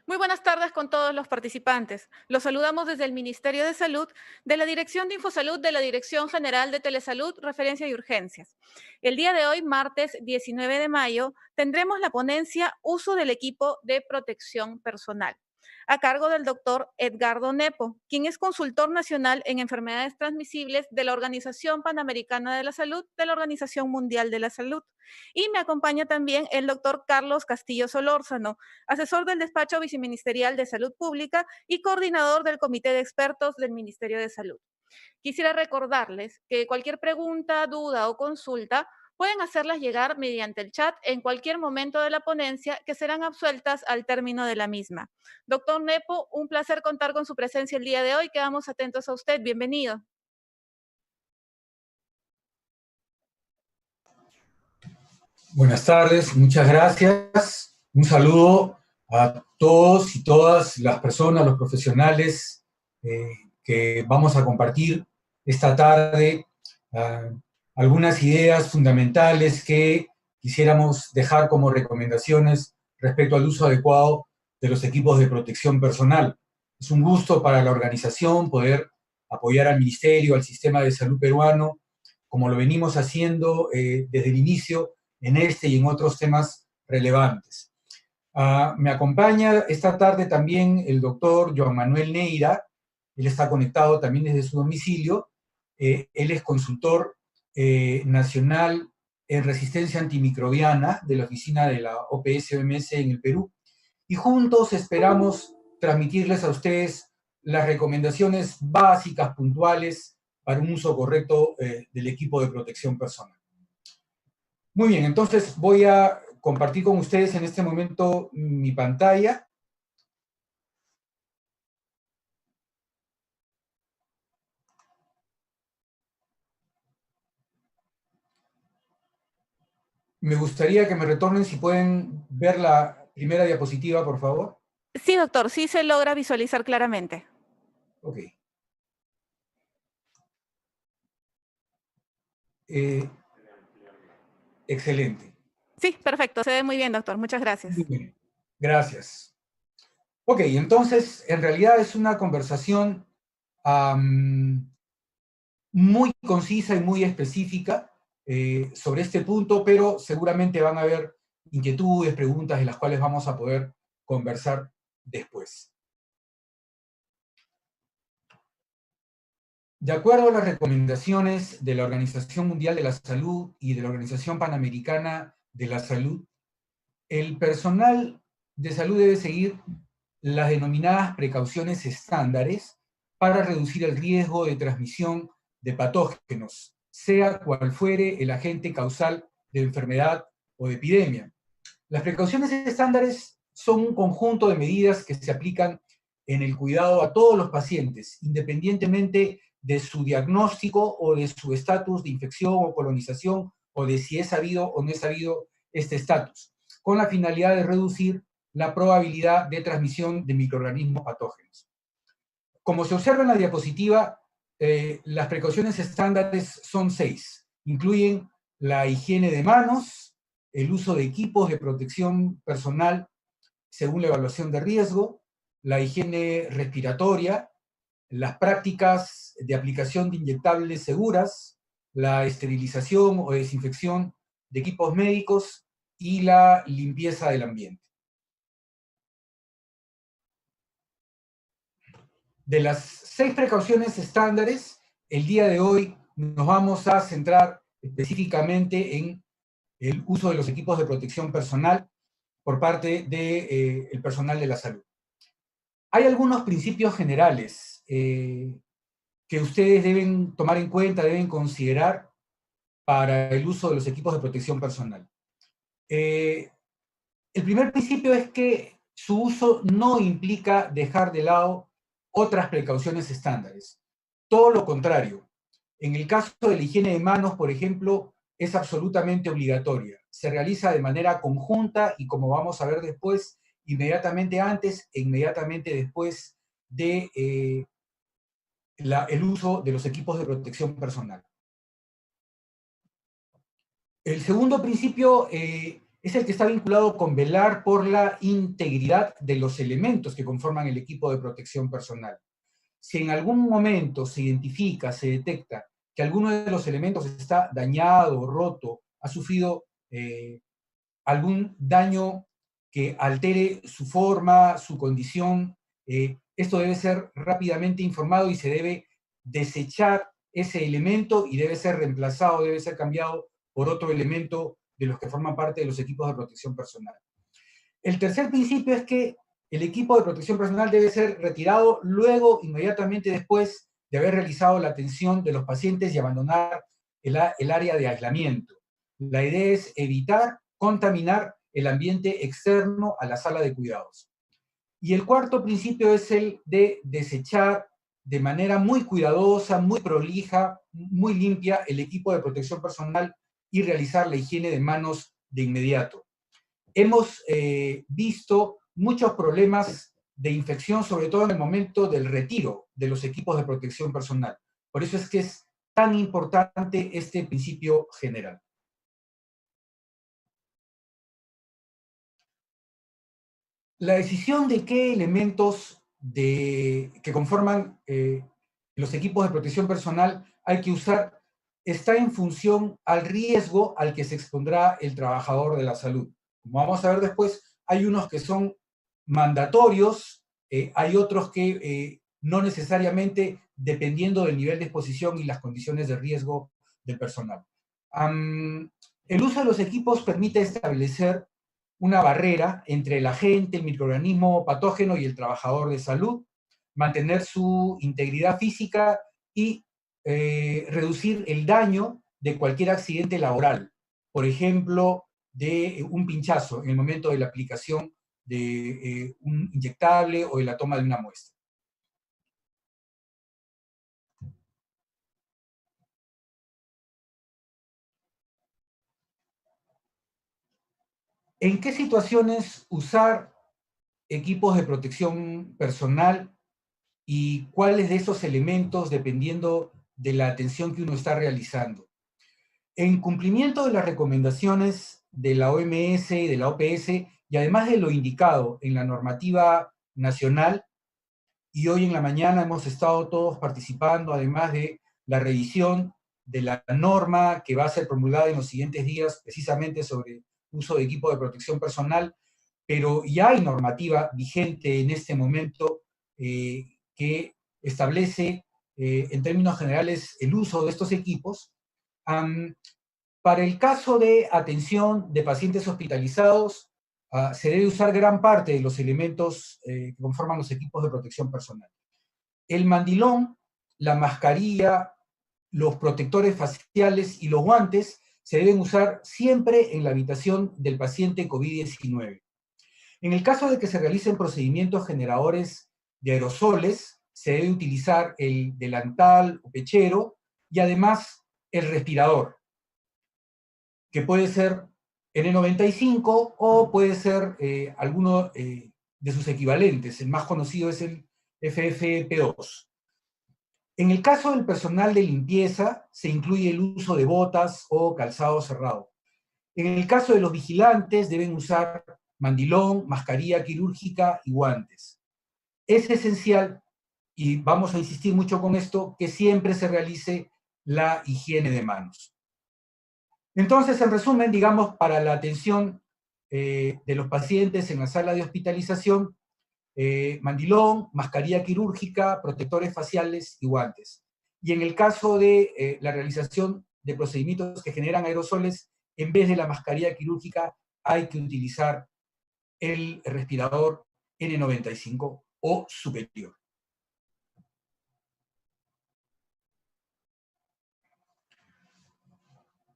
Muy buenas tardes con todos los participantes. Los saludamos desde el Ministerio de Salud, de la Dirección de Infosalud, de la Dirección General de Telesalud, Referencia y Urgencias. El día de hoy, martes 19 de mayo, tendremos la ponencia Uso del equipo de protección personal, a cargo del doctor Edgardo Nepo, quien es consultor nacional en enfermedades transmisibles de la Organización Panamericana de la Salud, de la Organización Mundial de la Salud. Y me acompaña también el doctor Carlos Castillo Solórzano, asesor del despacho viceministerial de Salud Pública y coordinador del Comité de Expertos del Ministerio de Salud. Quisiera recordarles que cualquier pregunta, duda o consulta pueden hacerlas llegar mediante el chat en cualquier momento de la ponencia, que serán absueltas al término de la misma. Doctor Nepo, un placer contar con su presencia el día de hoy. Quedamos atentos a usted. Bienvenido. Buenas tardes, muchas gracias. Un saludo a todos y todas las personas, los profesionales que vamos a compartir esta tarde algunas ideas fundamentales que quisiéramos dejar como recomendaciones respecto al uso adecuado de los equipos de protección personal. Es un gusto para la organización poder apoyar al Ministerio, al sistema de salud peruano, como lo venimos haciendo desde el inicio en este y en otros temas relevantes. Me acompaña esta tarde también el doctor Joan Manuel Neira. Él está conectado también desde su domicilio. Él es consultor nacional en resistencia antimicrobiana de la oficina de la OPS-OMS en el Perú. Y juntos esperamos transmitirles a ustedes las recomendaciones básicas, puntuales, para un uso correcto del equipo de protección personal. Muy bien, entonces voy a compartir con ustedes en este momento mi pantalla. Me gustaría que me retornen si pueden ver la primera diapositiva, por favor. Sí, doctor, sí se logra visualizar claramente. Ok. Excelente. Sí, perfecto, se ve muy bien, doctor. Muchas Muy gracias. bien. Gracias. Ok, entonces, en realidad es una conversación muy concisa y muy específica sobre este punto, pero seguramente van a haber inquietudes, preguntas de las cuales vamos a poder conversar después. De acuerdo a las recomendaciones de la Organización Mundial de la Salud y de la Organización Panamericana de la Salud, el personal de salud debe seguir las denominadas precauciones estándares para reducir el riesgo de transmisión de patógenos, sea cual fuere el agente causal de enfermedad o de epidemia. Las precauciones estándares son un conjunto de medidas que se aplican en el cuidado a todos los pacientes, independientemente de su diagnóstico o de su estatus de infección o colonización, o de si es sabido o no es sabido este estatus, con la finalidad de reducir la probabilidad de transmisión de microorganismos patógenos. Como se observa en la diapositiva, las precauciones estándares son 6. Incluyen la higiene de manos, el uso de equipos de protección personal según la evaluación de riesgo, la higiene respiratoria, las prácticas de aplicación de inyectables seguras, la esterilización o desinfección de equipos médicos y la limpieza del ambiente. De las 6 precauciones estándares, el día de hoy nos vamos a centrar específicamente en el uso de los equipos de protección personal por parte del personal de la salud. Hay algunos principios generales que ustedes deben tomar en cuenta, deben considerar para el uso de los equipos de protección personal. El primer principio es que su uso no implica dejar de lado otras precauciones estándares. Todo lo contrario. En el caso de la higiene de manos, por ejemplo, es absolutamente obligatoria. Se realiza de manera conjunta y, como vamos a ver después, inmediatamente antes e inmediatamente después de el uso de los equipos de protección personal. El segundo principio es es el que está vinculado con velar por la integridad de los elementos que conforman el equipo de protección personal. Si en algún momento se identifica, se detecta que alguno de los elementos está dañado, roto, ha sufrido algún daño que altere su forma, su condición, esto debe ser rápidamente informado y se debe desechar ese elemento y debe ser reemplazado, debe ser cambiado por otro elemento de los que forman parte de los equipos de protección personal. El tercer principio es que el equipo de protección personal debe ser retirado luego, inmediatamente después de haber realizado la atención de los pacientes y abandonar el área de aislamiento. La idea es evitar contaminar el ambiente externo a la sala de cuidados. Y el cuarto principio es el de desechar de manera muy cuidadosa, muy prolija, muy limpia el equipo de protección personal y realizar la higiene de manos de inmediato. Hemos visto muchos problemas de infección, sobre todo en el momento del retiro de los equipos de protección personal. Por eso es que es tan importante este principio general. La decisión de qué elementos que conforman los equipos de protección personal hay que usar está en función al riesgo al que se expondrá el trabajador de la salud. Como vamos a ver después, hay unos que son mandatorios, hay otros que no necesariamente, dependiendo del nivel de exposición y las condiciones de riesgo del personal. El uso de los equipos permite establecer una barrera entre el agente, el microorganismo patógeno y el trabajador de salud, mantener su integridad física y reducir el daño de cualquier accidente laboral. Por ejemplo, de un pinchazo en el momento de la aplicación de un inyectable o de la toma de una muestra. ¿En qué situaciones usar equipos de protección personal y cuáles de esos elementos dependiendo de la atención que uno está realizando? En cumplimiento de las recomendaciones de la OMS y de la OPS, y además de lo indicado en la normativa nacional, y hoy en la mañana hemos estado todos participando, además de la revisión de la norma que va a ser promulgada en los siguientes días, precisamente sobre uso de equipo de protección personal, pero ya hay normativa vigente en este momento que establece en términos generales el uso de estos equipos. Para el caso de atención de pacientes hospitalizados, se debe usar gran parte de los elementos que conforman los equipos de protección personal. El mandilón, la mascarilla, los protectores faciales y los guantes se deben usar siempre en la habitación del paciente COVID-19. En el caso de que se realicen procedimientos generadores de aerosoles, se debe utilizar el delantal o pechero y además el respirador, que puede ser N95 o puede ser alguno de sus equivalentes. El más conocido es el FFP2. En el caso del personal de limpieza, se incluye el uso de botas o calzado cerrado. En el caso de los vigilantes, deben usar mandilón, mascarilla quirúrgica y guantes. Es esencial, y vamos a insistir mucho con esto, que siempre se realice la higiene de manos. Entonces, en resumen, digamos, para la atención de los pacientes en la sala de hospitalización, mandilón, mascarilla quirúrgica, protectores faciales y guantes. Y en el caso de la realización de procedimientos que generan aerosoles, en vez de la mascarilla quirúrgica, hay que utilizar el respirador N95 o superior.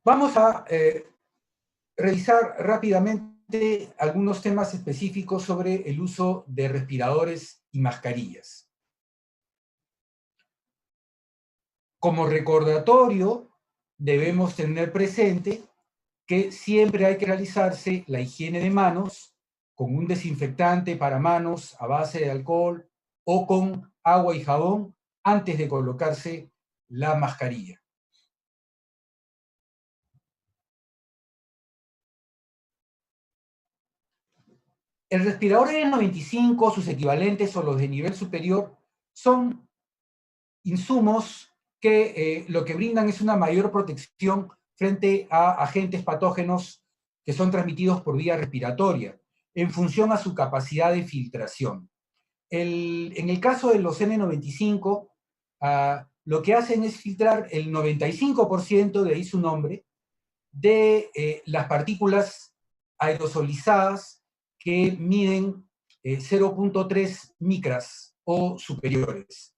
Vamos a revisar rápidamente algunos temas específicos sobre el uso de respiradores y mascarillas. Como recordatorio, debemos tener presente que siempre hay que realizarse la higiene de manos con un desinfectante para manos a base de alcohol o con agua y jabón antes de colocarse la mascarilla. El respirador N95, sus equivalentes o los de nivel superior, son insumos que lo que brindan es una mayor protección frente a agentes patógenos que son transmitidos por vía respiratoria, en función a su capacidad de filtración. En el caso de los N95, lo que hacen es filtrar el 95%, de ahí su nombre, de las partículas aerosolizadas que miden 0.3 micras o superiores.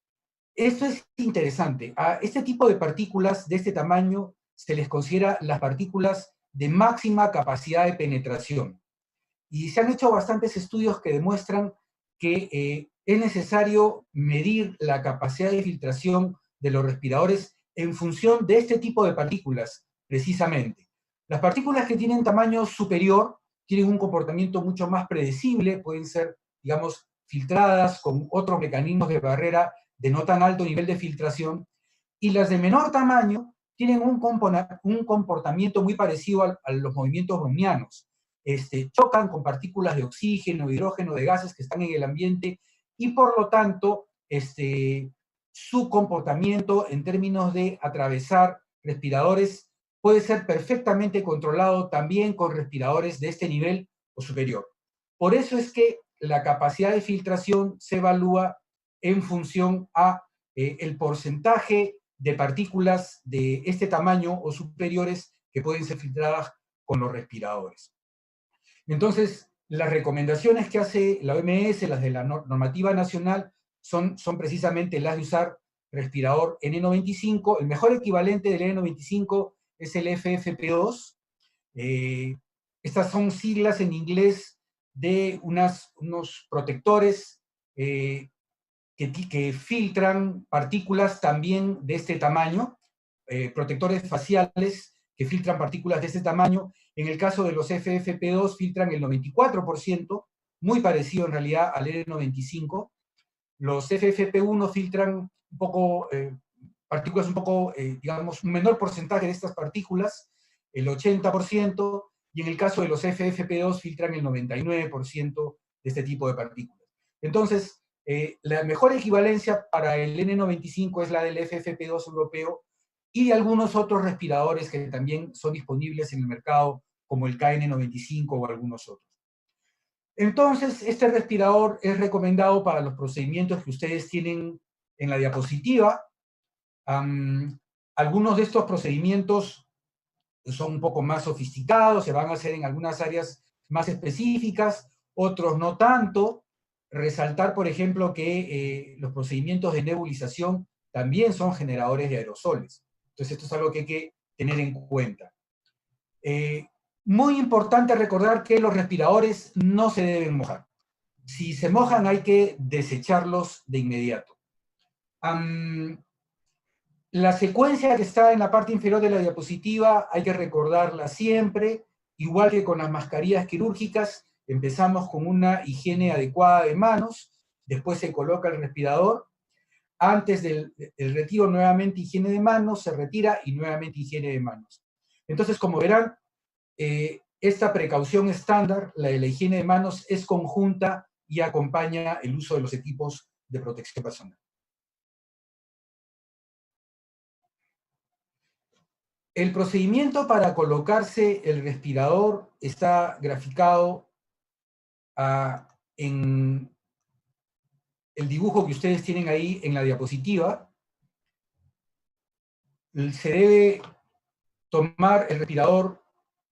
Esto es interesante. A este tipo de partículas de este tamaño se les considera las partículas de máxima capacidad de penetración. Y se han hecho bastantes estudios que demuestran que es necesario medir la capacidad de filtración de los respiradores en función de este tipo de partículas, precisamente. Las partículas que tienen tamaño superior tienen un comportamiento mucho más predecible, pueden ser, digamos, filtradas con otros mecanismos de barrera de no tan alto nivel de filtración, y las de menor tamaño tienen un comportamiento muy parecido a los movimientos brownianos. Chocan con partículas de oxígeno, hidrógeno, de gases que están en el ambiente, y por lo tanto, su comportamiento en términos de atravesar respiradores puede ser perfectamente controlado también con respiradores de este nivel o superior. Por eso es que la capacidad de filtración se evalúa en función a el porcentaje de partículas de este tamaño o superiores que pueden ser filtradas con los respiradores. Entonces, las recomendaciones que hace la OMS, las de la normativa nacional, son precisamente las de usar respirador N95. El mejor equivalente del N95 es el FFP2. Estas son siglas en inglés de unos protectores que filtran partículas también de este tamaño, protectores faciales que filtran partículas de este tamaño. En el caso de los FFP2 filtran el 94%, muy parecido en realidad al N95. Los FFP1 filtran un poco, partículas un poco, digamos, un menor porcentaje de estas partículas, el 80%, y en el caso de los FFP2 filtran el 99% de este tipo de partículas. Entonces, la mejor equivalencia para el N95 es la del FFP2 europeo y de algunos otros respiradores que también son disponibles en el mercado, como el KN95 o algunos otros. Entonces, este respirador es recomendado para los procedimientos que ustedes tienen en la diapositiva. Algunos de estos procedimientos son un poco más sofisticados, se van a hacer en algunas áreas más específicas, otros no tanto. Resaltar, por ejemplo, que los procedimientos de nebulización también son generadores de aerosoles. Entonces, esto es algo que hay que tener en cuenta. Muy importante recordar que los respiradores no se deben mojar. Si se mojan, hay que desecharlos de inmediato. La secuencia que está en la parte inferior de la diapositiva hay que recordarla siempre, igual que con las mascarillas quirúrgicas. Empezamos con una higiene adecuada de manos, después se coloca el respirador, antes del retiro nuevamente higiene de manos, se retira y nuevamente higiene de manos. Entonces, como verán, esta precaución estándar, la de la higiene de manos, es conjunta y acompaña el uso de los equipos de protección personal. El procedimiento para colocarse el respirador está graficado en el dibujo que ustedes tienen ahí en la diapositiva. Se debe tomar el respirador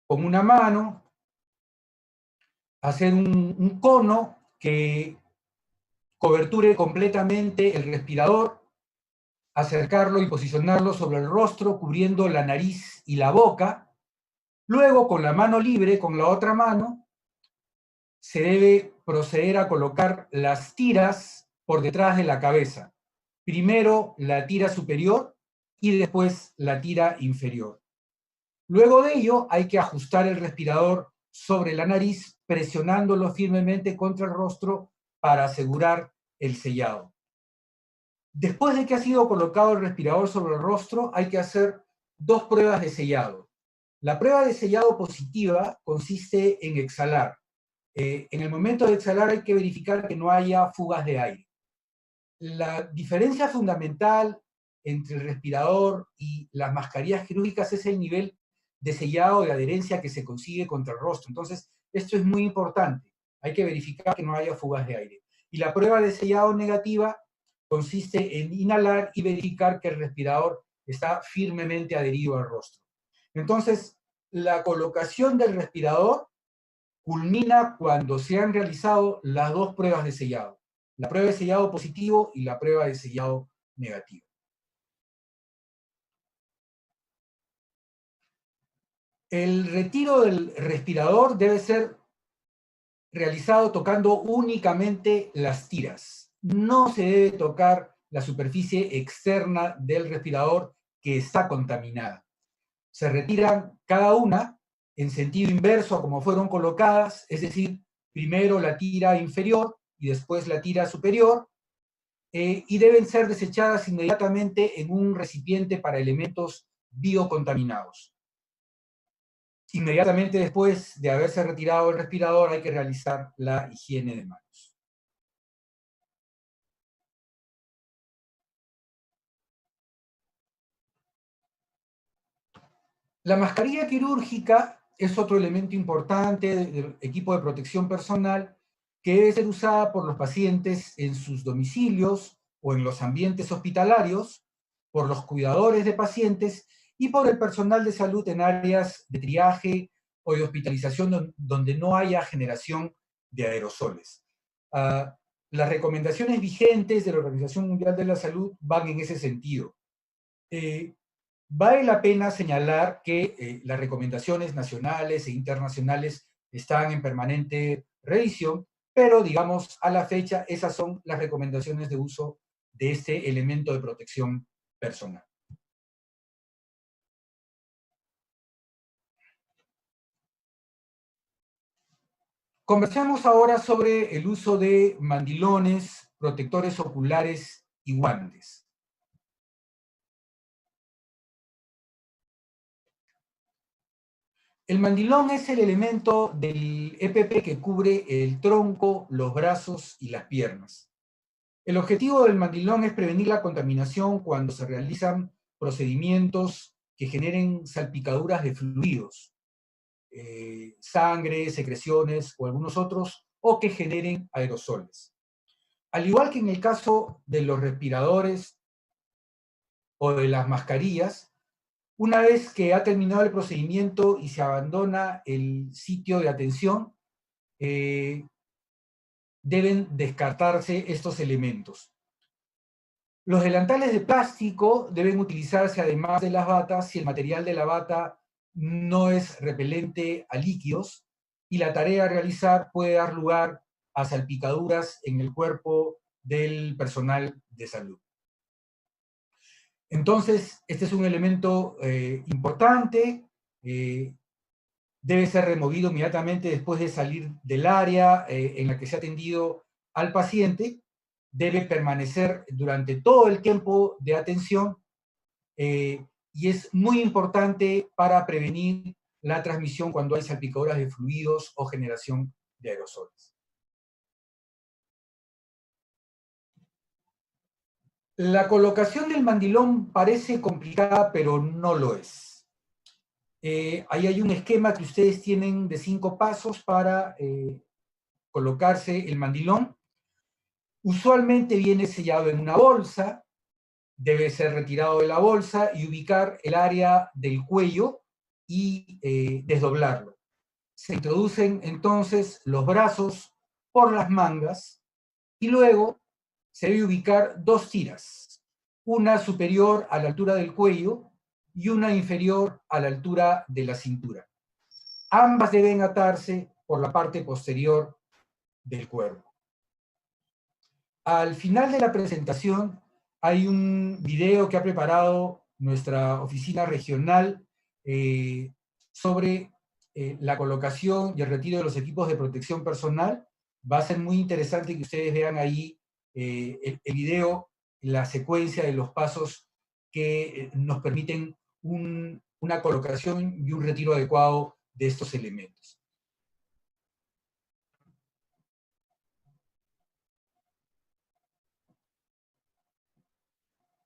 con una mano, hacer un cono que coberture completamente el respirador, acercarlo y posicionarlo sobre el rostro, cubriendo la nariz y la boca. Luego, con la mano libre, con la otra mano, se debe proceder a colocar las tiras por detrás de la cabeza. Primero la tira superior y después la tira inferior. Luego de ello, hay que ajustar el respirador sobre la nariz, presionándolo firmemente contra el rostro para asegurar el sellado. Después de que ha sido colocado el respirador sobre el rostro, hay que hacer dos pruebas de sellado. La prueba de sellado positiva consiste en exhalar En el momento de exhalar hay que verificar que no haya fugas de aire. La diferencia fundamental entre el respirador y las mascarillas quirúrgicas es el nivel de sellado, de adherencia que se consigue contra el rostro. Entonces, esto es muy importante. Hay que verificar que no haya fugas de aire. Y la prueba de sellado negativa consiste en inhalar y verificar que el respirador está firmemente adherido al rostro. Entonces, la colocación del respirador culmina cuando se han realizado las dos pruebas de sellado. La prueba de sellado positivo y la prueba de sellado negativo. El retiro del respirador debe ser realizado tocando únicamente las tiras. No se debe tocar la superficie externa del respirador que está contaminada. Se retiran cada una en sentido inverso a como fueron colocadas, es decir, primero la tira inferior y después la tira superior, y deben ser desechadas inmediatamente en un recipiente para elementos biocontaminados. Inmediatamente después de haberse retirado el respirador hay que realizar la higiene de manos. La mascarilla quirúrgica es otro elemento importante del equipo de protección personal que debe ser usada por los pacientes en sus domicilios o en los ambientes hospitalarios, por los cuidadores de pacientes y por el personal de salud en áreas de triaje o de hospitalización donde no haya generación de aerosoles. Las recomendaciones vigentes de la Organización Mundial de la Salud van en ese sentido. Vale la pena señalar que las recomendaciones nacionales e internacionales están en permanente revisión, pero digamos, a la fecha, esas son las recomendaciones de uso de este elemento de protección personal. Conversemos ahora sobre el uso de mandilones, protectores oculares y guantes. El mandilón es el elemento del EPP que cubre el tronco, los brazos y las piernas. El objetivo del mandilón es prevenir la contaminación cuando se realizan procedimientos que generen salpicaduras de fluidos, sangre, secreciones o algunos otros, o que generen aerosoles. Al igual que en el caso de los respiradores o de las mascarillas, una vez que ha terminado el procedimiento y se abandona el sitio de atención, deben descartarse estos elementos. Los delantales de plástico deben utilizarse además de las batas si el material de la bata no es repelente a líquidos y la tarea a realizar puede dar lugar a salpicaduras en el cuerpo del personal de salud. Entonces, este es un elemento importante, debe ser removido inmediatamente después de salir del área en la que se ha atendido al paciente, debe permanecer durante todo el tiempo de atención y es muy importante para prevenir la transmisión cuando hay salpicaduras de fluidos o generación de aerosoles. La colocación del mandilón parece complicada, pero no lo es. Ahí hay un esquema que ustedes tienen de 5 pasos para colocarse el mandilón. Usualmente viene sellado en una bolsa, debe ser retirado de la bolsa y ubicar el área del cuello y desdoblarlo. Se introducen entonces los brazos por las mangas y luego se debe ubicar 2 tiras, una superior a la altura del cuello y una inferior a la altura de la cintura. Ambas deben atarse por la parte posterior del cuerpo. Al final de la presentación hay un video que ha preparado nuestra oficina regional sobre la colocación y el retiro de los equipos de protección personal. Va a ser muy interesante que ustedes vean ahí el video, la secuencia de los pasos que nos permiten una colocación y un retiro adecuado de estos elementos.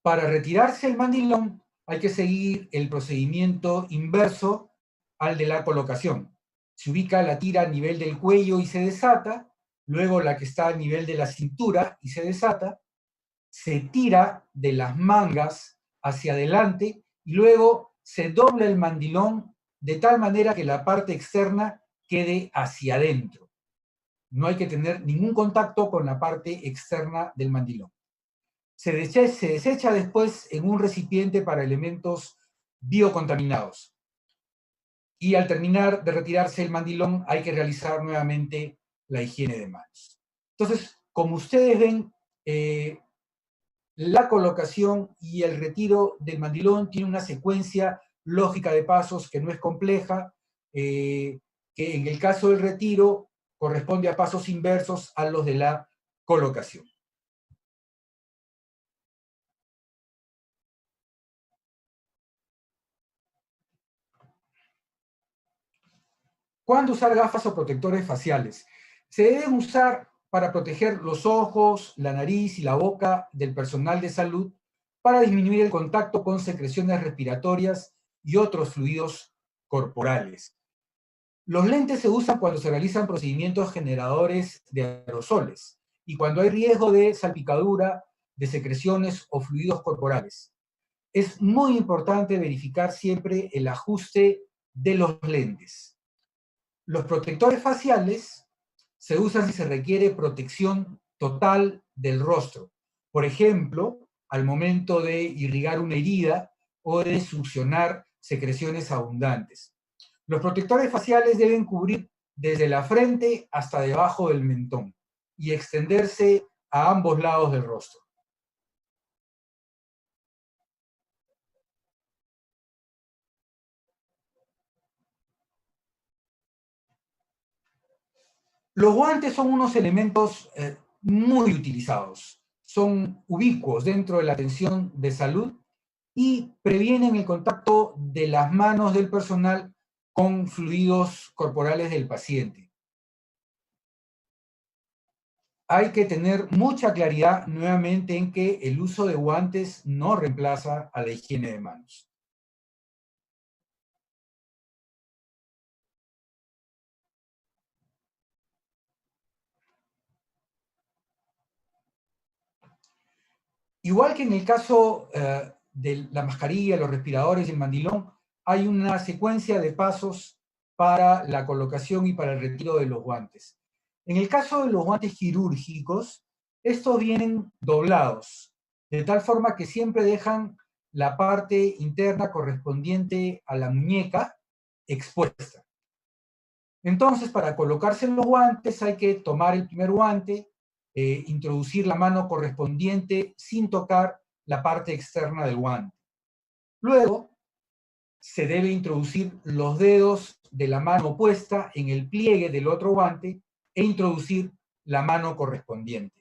Para retirarse el mandilón hay que seguir el procedimiento inverso al de la colocación. Se ubica la tira a nivel del cuello y se desata, luego la que está a nivel de la cintura y se desata, se tira de las mangas hacia adelante y luego se dobla el mandilón de tal manera que la parte externa quede hacia adentro. No hay que tener ningún contacto con la parte externa del mandilón. Se desecha después en un recipiente para elementos biocontaminados. Y al terminar de retirarse el mandilón hay que realizar nuevamente la higiene de manos. Entonces, como ustedes ven, la colocación y el retiro del mandilón tiene una secuencia lógica de pasos que no es compleja, que en el caso del retiro corresponde a pasos inversos a los de la colocación. ¿Cuándo usar gafas o protectores faciales? Se deben usar para proteger los ojos, la nariz y la boca del personal de salud para disminuir el contacto con secreciones respiratorias y otros fluidos corporales. Los lentes se usan cuando se realizan procedimientos generadores de aerosoles y cuando hay riesgo de salpicadura de secreciones o fluidos corporales. Es muy importante verificar siempre el ajuste de los lentes. Los protectores faciales se usan si se requiere protección total del rostro. Por ejemplo, al momento de irrigar una herida o de succionar secreciones abundantes. Los protectores faciales deben cubrir desde la frente hasta debajo del mentón y extenderse a ambos lados del rostro. Los guantes son unos elementos muy utilizados. Son ubicuos dentro de la atención de salud y previenen el contacto de las manos del personal con fluidos corporales del paciente. Hay que tener mucha claridad nuevamente en que el uso de guantes no reemplaza a la higiene de manos. Igual que en el caso de la mascarilla, los respiradores y el mandilón, hay una secuencia de pasos para la colocación y para el retiro de los guantes. En el caso de los guantes quirúrgicos, estos vienen doblados, de tal forma que siempre dejan la parte interna correspondiente a la muñeca expuesta. Entonces, para colocarse en los guantes hay que tomar el primer guante, introducir la mano correspondiente sin tocar la parte externa del guante. Luego, se debe introducir los dedos de la mano opuesta en el pliegue del otro guante e introducir la mano correspondiente.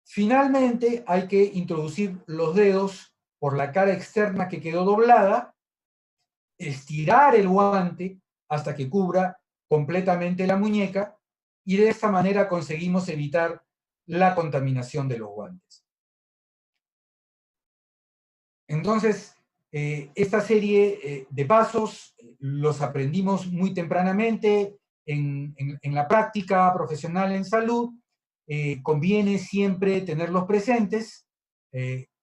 Finalmente, hay que introducir los dedos por la cara externa que quedó doblada, estirar el guante hasta que cubra completamente la muñeca y de esta manera conseguimos evitar la contaminación de los guantes. Entonces, esta serie de pasos los aprendimos muy tempranamente en la práctica profesional en salud. Conviene siempre tenerlos presentes.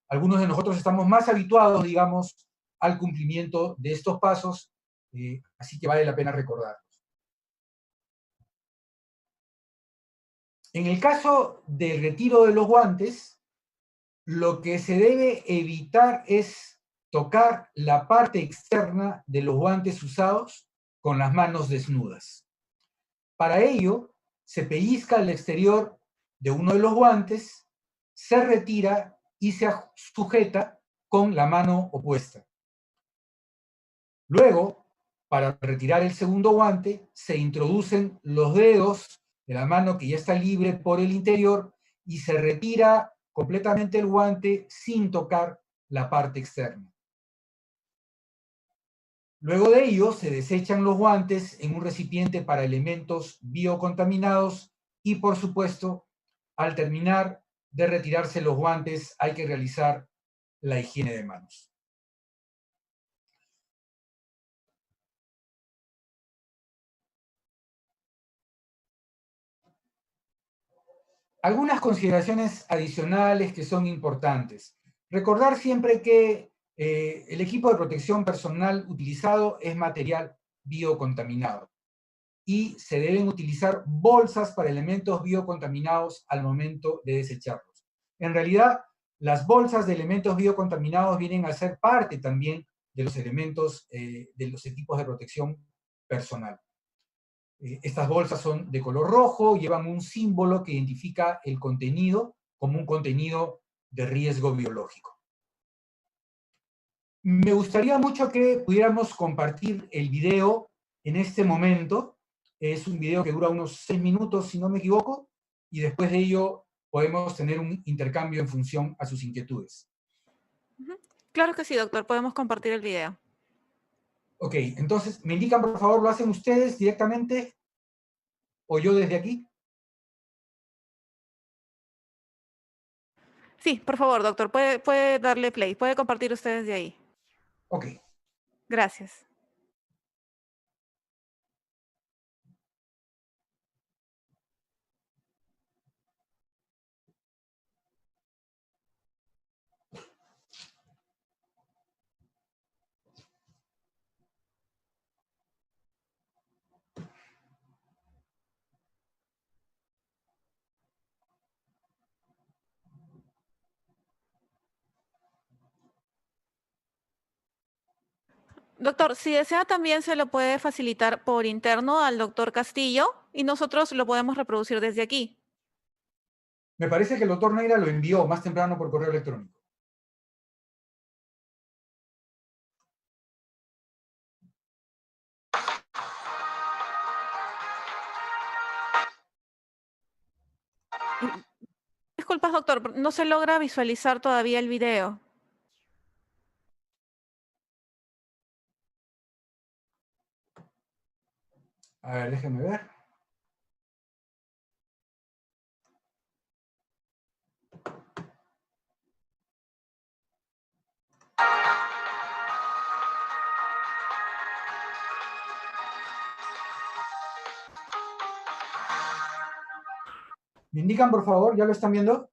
Algunos de nosotros estamos más habituados, digamos, al cumplimiento de estos pasos, así que vale la pena recordarlos. En el caso del retiro de los guantes, lo que se debe evitar es tocar la parte externa de los guantes usados con las manos desnudas. Para ello, se pellizca el exterior de uno de los guantes, se retira y se sujeta con la mano opuesta. Luego, para retirar el segundo guante, se introducen los dedos de la mano que ya está libre por el interior y se retira completamente el guante sin tocar la parte externa. Luego de ello, se desechan los guantes en un recipiente para elementos biocontaminados y, por supuesto, al terminar de retirarse los guantes, hay que realizar la higiene de manos. Algunas consideraciones adicionales que son importantes. Recordar siempre que el equipo de protección personal utilizado es material biocontaminado y se deben utilizar bolsas para elementos biocontaminados al momento de desecharlos. En realidad, las bolsas de elementos biocontaminados vienen a ser parte también de los elementos de los equipos de protección personal. Estas bolsas son de color rojo, llevan un símbolo que identifica el contenido como un contenido de riesgo biológico. Me gustaría mucho que pudiéramos compartir el video en este momento. Es un video que dura unos 6 minutos, si no me equivoco, y después de ello podemos tener un intercambio en función a sus inquietudes. Claro que sí, doctor. Podemos compartir el video. Ok, entonces, ¿me indican, por favor, lo hacen ustedes directamente o yo desde aquí? Sí, por favor, doctor. Puede darle play. Puede compartir ustedes de ahí. Ok. Gracias. Doctor, si desea también se lo puede facilitar por interno al doctor Castillo y nosotros lo podemos reproducir desde aquí. Me parece que el doctor Neira lo envió más temprano por correo electrónico. Disculpas, doctor, no se logra visualizar todavía el video. A ver, déjenme ver. ¿Me indican, por favor? ¿Ya lo están viendo?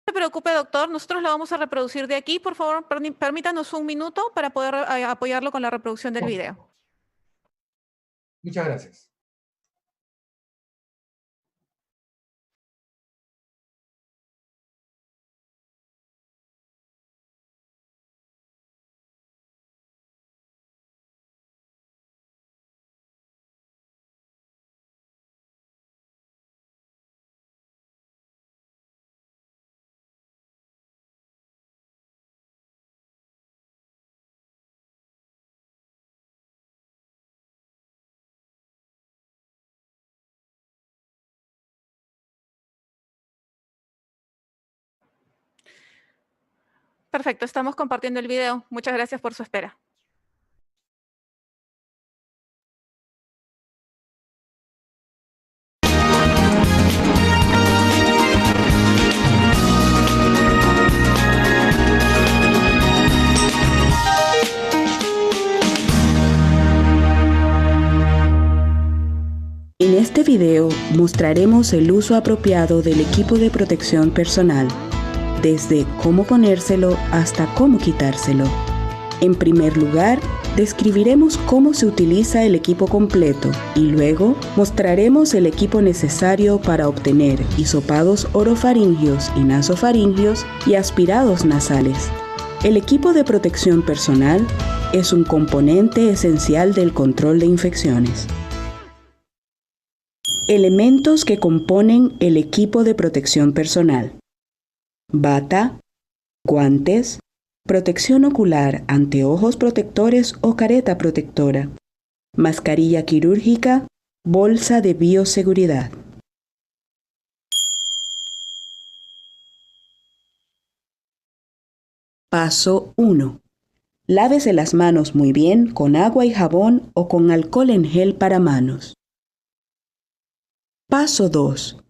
No se preocupe, doctor, nosotros lo vamos a reproducir de aquí. Por favor, permítanos un minuto para poder apoyarlo con la reproducción del video. Muchas gracias. Perfecto, estamos compartiendo el video. Muchas gracias por su espera. En este video mostraremos el uso apropiado del equipo de protección personal, desde cómo ponérselo hasta cómo quitárselo. En primer lugar, describiremos cómo se utiliza el equipo completo y luego mostraremos el equipo necesario para obtener hisopados orofaringios y nasofaringios y aspirados nasales. El equipo de protección personal es un componente esencial del control de infecciones. Elementos que componen el equipo de protección personal: bata, guantes, protección ocular, anteojos protectores o careta protectora, mascarilla quirúrgica, bolsa de bioseguridad. Paso 1. Lávese las manos muy bien con agua y jabón o con alcohol en gel para manos. Paso 2.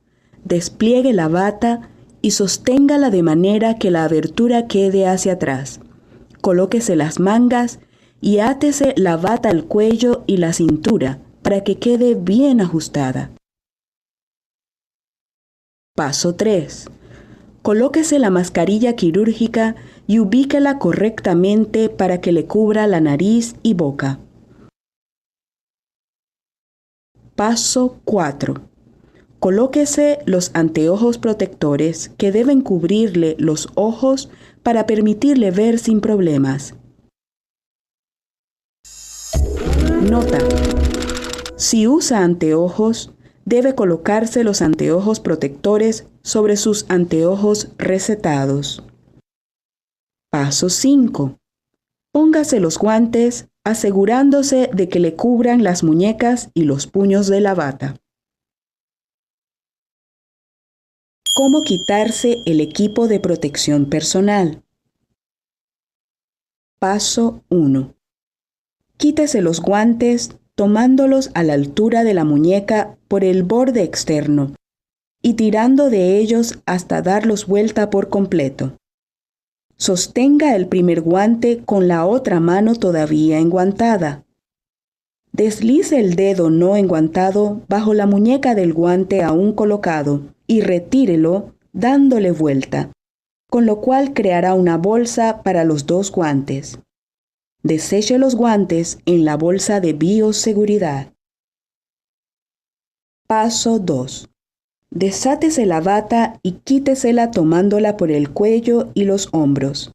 Despliegue la bata y sosténgala de manera que la abertura quede hacia atrás. Colóquese las mangas y átese la bata al cuello y la cintura para que quede bien ajustada. Paso 3. Colóquese la mascarilla quirúrgica y ubíquela correctamente para que le cubra la nariz y boca. Paso 4. Colóquese los anteojos protectores que deben cubrirle los ojos para permitirle ver sin problemas. Nota: si usa anteojos, debe colocarse los anteojos protectores sobre sus anteojos recetados. Paso 5. Póngase los guantes asegurándose de que le cubran las muñecas y los puños de la bata. ¿Cómo quitarse el equipo de protección personal? Paso 1. Quítese los guantes tomándolos a la altura de la muñeca por el borde externo y tirando de ellos hasta darlos vuelta por completo. Sostenga el primer guante con la otra mano todavía enguantada. Deslice el dedo no enguantado bajo la muñeca del guante aún colocado y retírelo dándole vuelta, con lo cual creará una bolsa para los dos guantes. Deseche los guantes en la bolsa de bioseguridad. Paso 2. Desátese la bata y quítesela tomándola por el cuello y los hombros.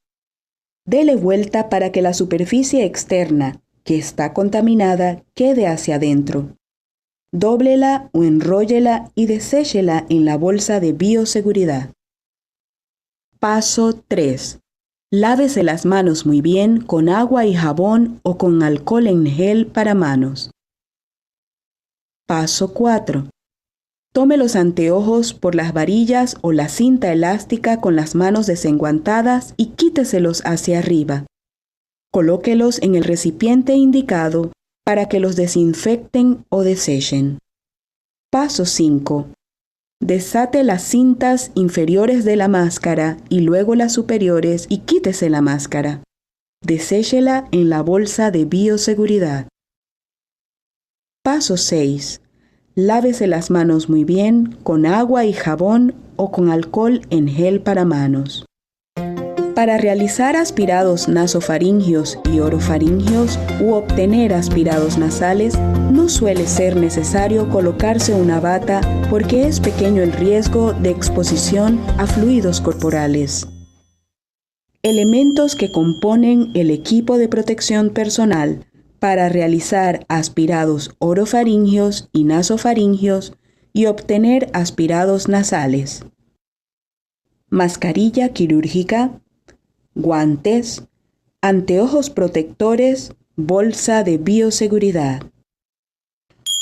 Dele vuelta para que la superficie externa, que está contaminada, quede hacia adentro. Dóblela o enróllela y deséchela en la bolsa de bioseguridad. Paso 3. Lávese las manos muy bien con agua y jabón o con alcohol en gel para manos. Paso 4. Tome los anteojos por las varillas o la cinta elástica con las manos desenguantadas y quíteselos hacia arriba. Colóquelos en el recipiente indicado para que los desinfecten o desechen. Paso 5. Desate las cintas inferiores de la máscara y luego las superiores y quítese la máscara. Deséchela en la bolsa de bioseguridad. Paso 6. Lávese las manos muy bien con agua y jabón o con alcohol en gel para manos. Para realizar aspirados nasofaringios y orofaringios u obtener aspirados nasales, no suele ser necesario colocarse una bata porque es pequeño el riesgo de exposición a fluidos corporales. Elementos que componen el equipo de protección personal para realizar aspirados orofaringios y nasofaringios y obtener aspirados nasales: mascarilla quirúrgica, guantes, anteojos protectores, bolsa de bioseguridad.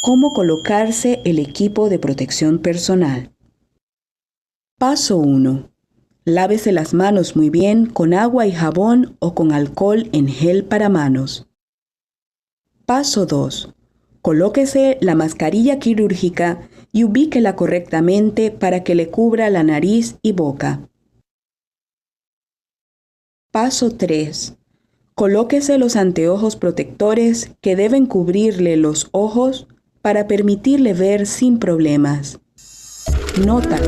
¿Cómo colocarse el equipo de protección personal? Paso 1. Lávese las manos muy bien con agua y jabón o con alcohol en gel para manos. Paso 2. Colóquese la mascarilla quirúrgica y ubíquela correctamente para que le cubra la nariz y boca. Paso 3. Colóquese los anteojos protectores que deben cubrirle los ojos para permitirle ver sin problemas. Nota: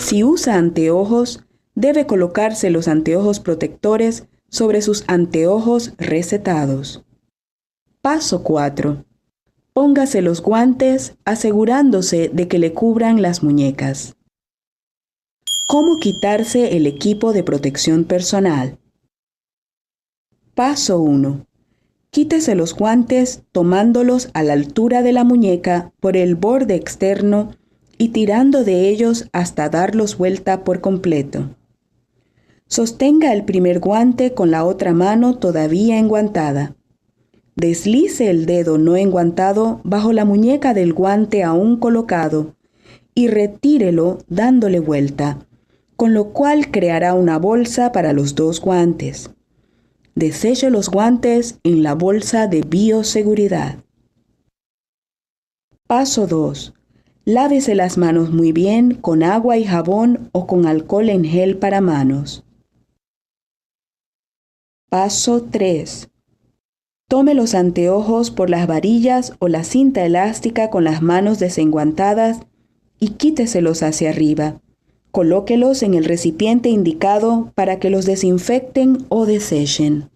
si usa anteojos, debe colocarse los anteojos protectores sobre sus anteojos recetados. Paso 4. Póngase los guantes asegurándose de que le cubran las muñecas. ¿Cómo quitarse el equipo de protección personal? Paso 1. Quítese los guantes tomándolos a la altura de la muñeca por el borde externo y tirando de ellos hasta darlos vuelta por completo. Sostenga el primer guante con la otra mano todavía enguantada. Deslice el dedo no enguantado bajo la muñeca del guante aún colocado y retírelo dándole vuelta, con lo cual creará una bolsa para los dos guantes. Deseche los guantes en la bolsa de bioseguridad. Paso 2. Lávese las manos muy bien con agua y jabón o con alcohol en gel para manos. Paso 3. Tome los anteojos por las varillas o la cinta elástica con las manos desenguantadas y quíteselos hacia arriba. Colóquelos en el recipiente indicado para que los desinfecten o desechen.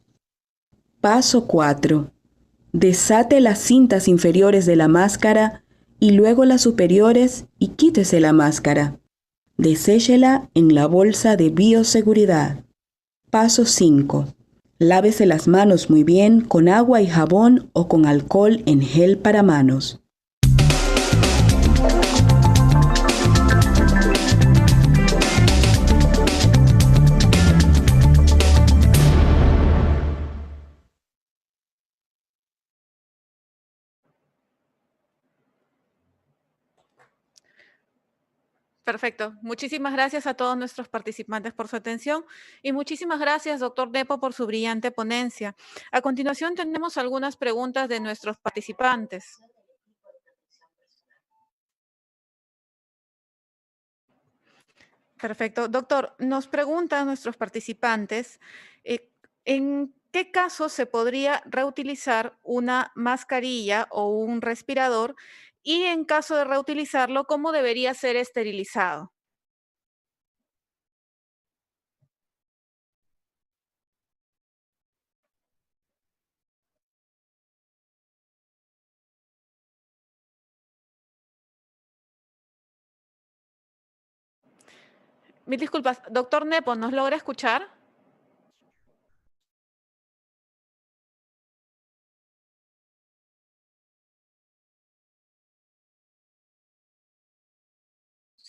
Paso 4. Desate las cintas inferiores de la máscara y luego las superiores y quítese la máscara. Deséchela en la bolsa de bioseguridad. Paso 5. Lávese las manos muy bien con agua y jabón o con alcohol en gel para manos. Perfecto. Muchísimas gracias a todos nuestros participantes por su atención y muchísimas gracias, doctor Nepo, por su brillante ponencia. A continuación tenemos algunas preguntas de nuestros participantes. Perfecto. Doctor, nos preguntan nuestros participantes, ¿en qué caso se podría reutilizar una mascarilla o un respirador? Y en caso de reutilizarlo, ¿cómo debería ser esterilizado? Mil disculpas, doctor Nepo, ¿nos logra escuchar?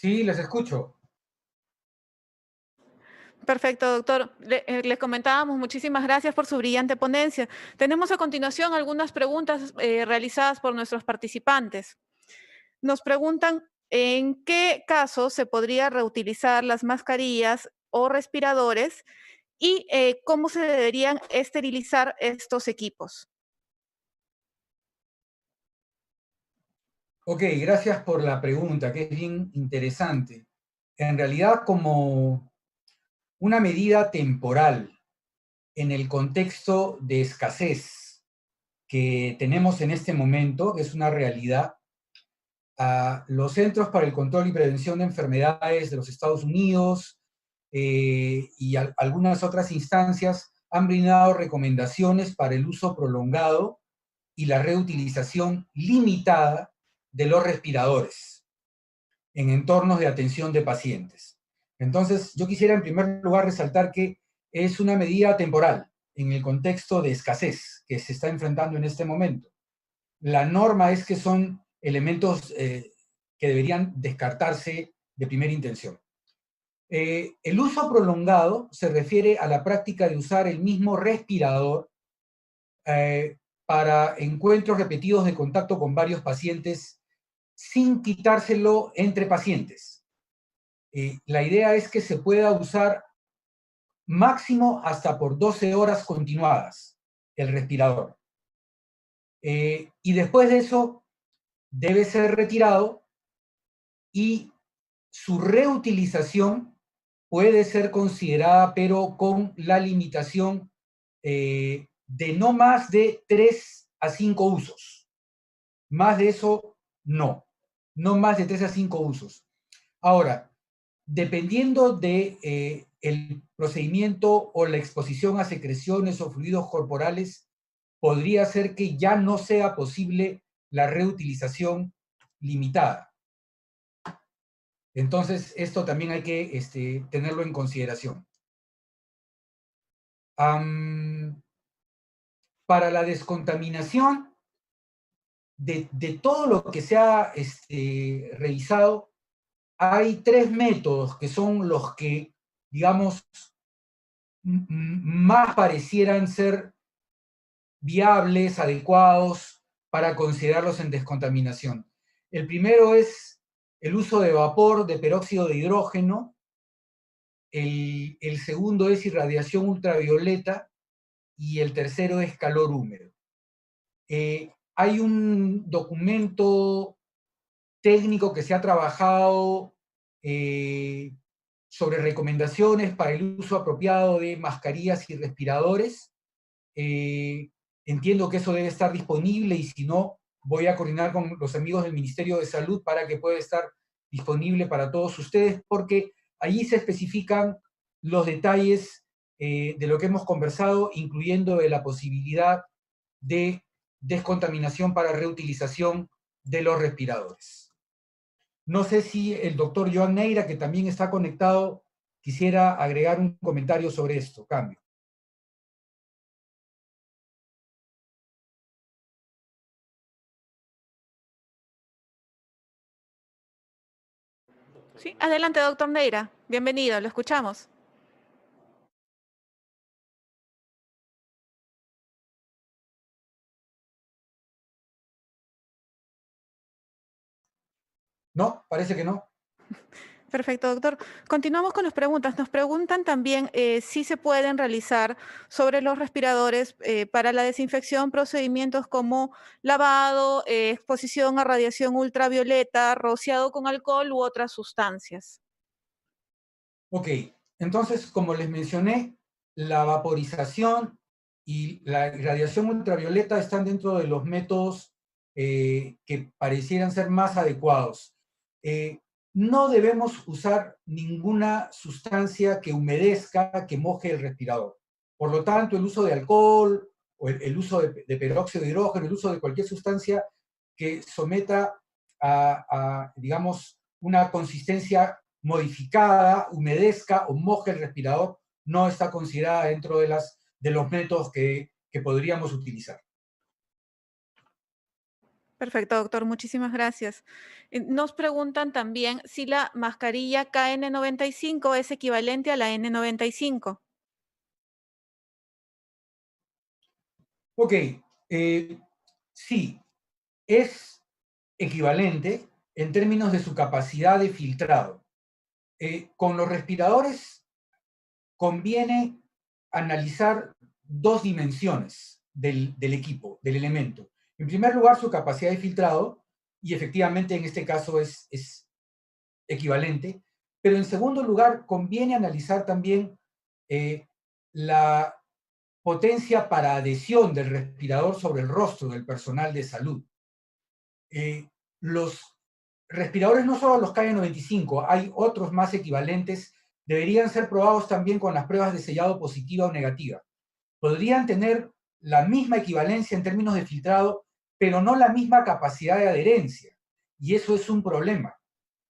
Sí, les escucho. Perfecto, doctor. Le comentábamos, muchísimas gracias por su brillante ponencia. Tenemos a continuación algunas preguntas realizadas por nuestros participantes. Nos preguntan, ¿en qué caso se podría reutilizar las mascarillas o respiradores y cómo se deberían esterilizar estos equipos? Ok, gracias por la pregunta, que es bien interesante. En realidad, como una medida temporal en el contexto de escasez que tenemos en este momento, que es una realidad, los Centros para el Control y Prevención de Enfermedades de los Estados Unidos y algunas otras instancias han brindado recomendaciones para el uso prolongado y la reutilización limitada de los respiradores en entornos de atención de pacientes. Entonces, yo quisiera en primer lugar resaltar que es una medida temporal en el contexto de escasez que se está enfrentando en este momento. La norma es que son elementos que deberían descartarse de primera intención. El uso prolongado se refiere a la práctica de usar el mismo respirador para encuentros repetidos de contacto con varios pacientes sin quitárselo entre pacientes. La idea es que se pueda usar máximo hasta por 12 horas continuadas el respirador. Y después de eso debe ser retirado y su reutilización puede ser considerada, pero con la limitación de no más de 3 a 5 usos. Más de eso, no. No más de 3 a 5 usos. Ahora, dependiendo de el procedimiento o la exposición a secreciones o fluidos corporales, podría ser que ya no sea posible la reutilización limitada. Entonces, esto también hay que tenerlo en consideración. Para la descontaminación de todo lo que se ha revisado, hay 3 métodos que son los que, digamos, más parecieran ser viables, adecuados para considerarlos en descontaminación. El primero es el uso de vapor de peróxido de hidrógeno, el segundo es irradiación ultravioleta y el tercero es calor húmedo. Hay un documento técnico que se ha trabajado sobre recomendaciones para el uso apropiado de mascarillas y respiradores. Entiendo que eso debe estar disponible y si no, voy a coordinar con los amigos del Ministerio de Salud para que pueda estar disponible para todos ustedes, porque allí se especifican los detalles de lo que hemos conversado, incluyendo de la posibilidad de descontaminación para reutilización de los respiradores. No sé si el doctor Joan Neira, que también está conectado, quisiera agregar un comentario sobre esto. Cambio. Sí, adelante, doctor Neira. Bienvenido, lo escuchamos. No, parece que no. Perfecto, doctor. Continuamos con las preguntas. Nos preguntan también si se pueden realizar sobre los respiradores para la desinfección procedimientos como lavado, exposición a radiación ultravioleta, rociado con alcohol u otras sustancias. Ok, entonces, como les mencioné, la vaporización y la irradiación ultravioleta están dentro de los métodos que parecieran ser más adecuados. No debemos usar ninguna sustancia que humedezca, que moje el respirador. Por lo tanto, el uso de alcohol o el uso de peróxido de hidrógeno, el uso de cualquier sustancia que someta digamos, una consistencia modificada, humedezca o moje el respirador, no está considerada dentro de los métodos que podríamos utilizar. Perfecto, doctor. Muchísimas gracias. Nos preguntan también si la mascarilla KN95 es equivalente a la N95. Ok, sí, es equivalente en términos de su capacidad de filtrado. Con los respiradores conviene analizar dos dimensiones del equipo, del elemento. En primer lugar, su capacidad de filtrado, y efectivamente en este caso es equivalente, pero en segundo lugar, conviene analizar también la potencia para adhesión del respirador sobre el rostro del personal de salud. Los respiradores, no solo los KN95, hay otros más equivalentes, deberían ser probados también con las pruebas de sellado positiva o negativa. Podrían tener la misma equivalencia en términos de filtrado, pero no la misma capacidad de adherencia. Y eso es un problema.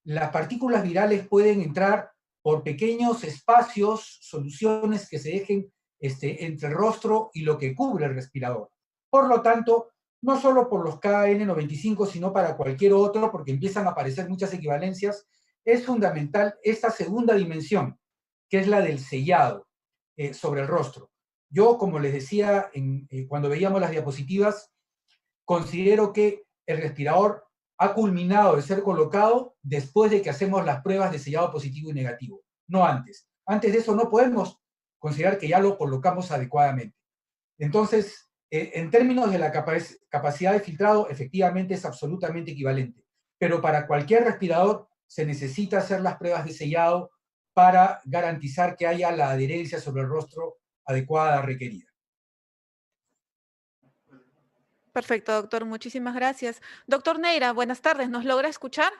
Las partículas virales pueden entrar por pequeños espacios, soluciones que se dejen entre el rostro y lo que cubre el respirador. Por lo tanto, no solo por los KN95, sino para cualquier otro, porque empiezan a aparecer muchas equivalencias, es fundamental esta segunda dimensión, que es la del sellado sobre el rostro. Yo, como les decía cuando veíamos las diapositivas, considero que el respirador ha culminado de ser colocado después de que hacemos las pruebas de sellado positivo y negativo, no antes. Antes de eso no podemos considerar que ya lo colocamos adecuadamente. Entonces, en términos de la capacidad de filtrado, efectivamente es absolutamente equivalente. Pero para cualquier respirador se necesita hacer las pruebas de sellado para garantizar que haya la adherencia sobre el rostro adecuada requerida. Perfecto, doctor. Muchísimas gracias. Doctor Neira, buenas tardes. ¿Nos logra escuchar?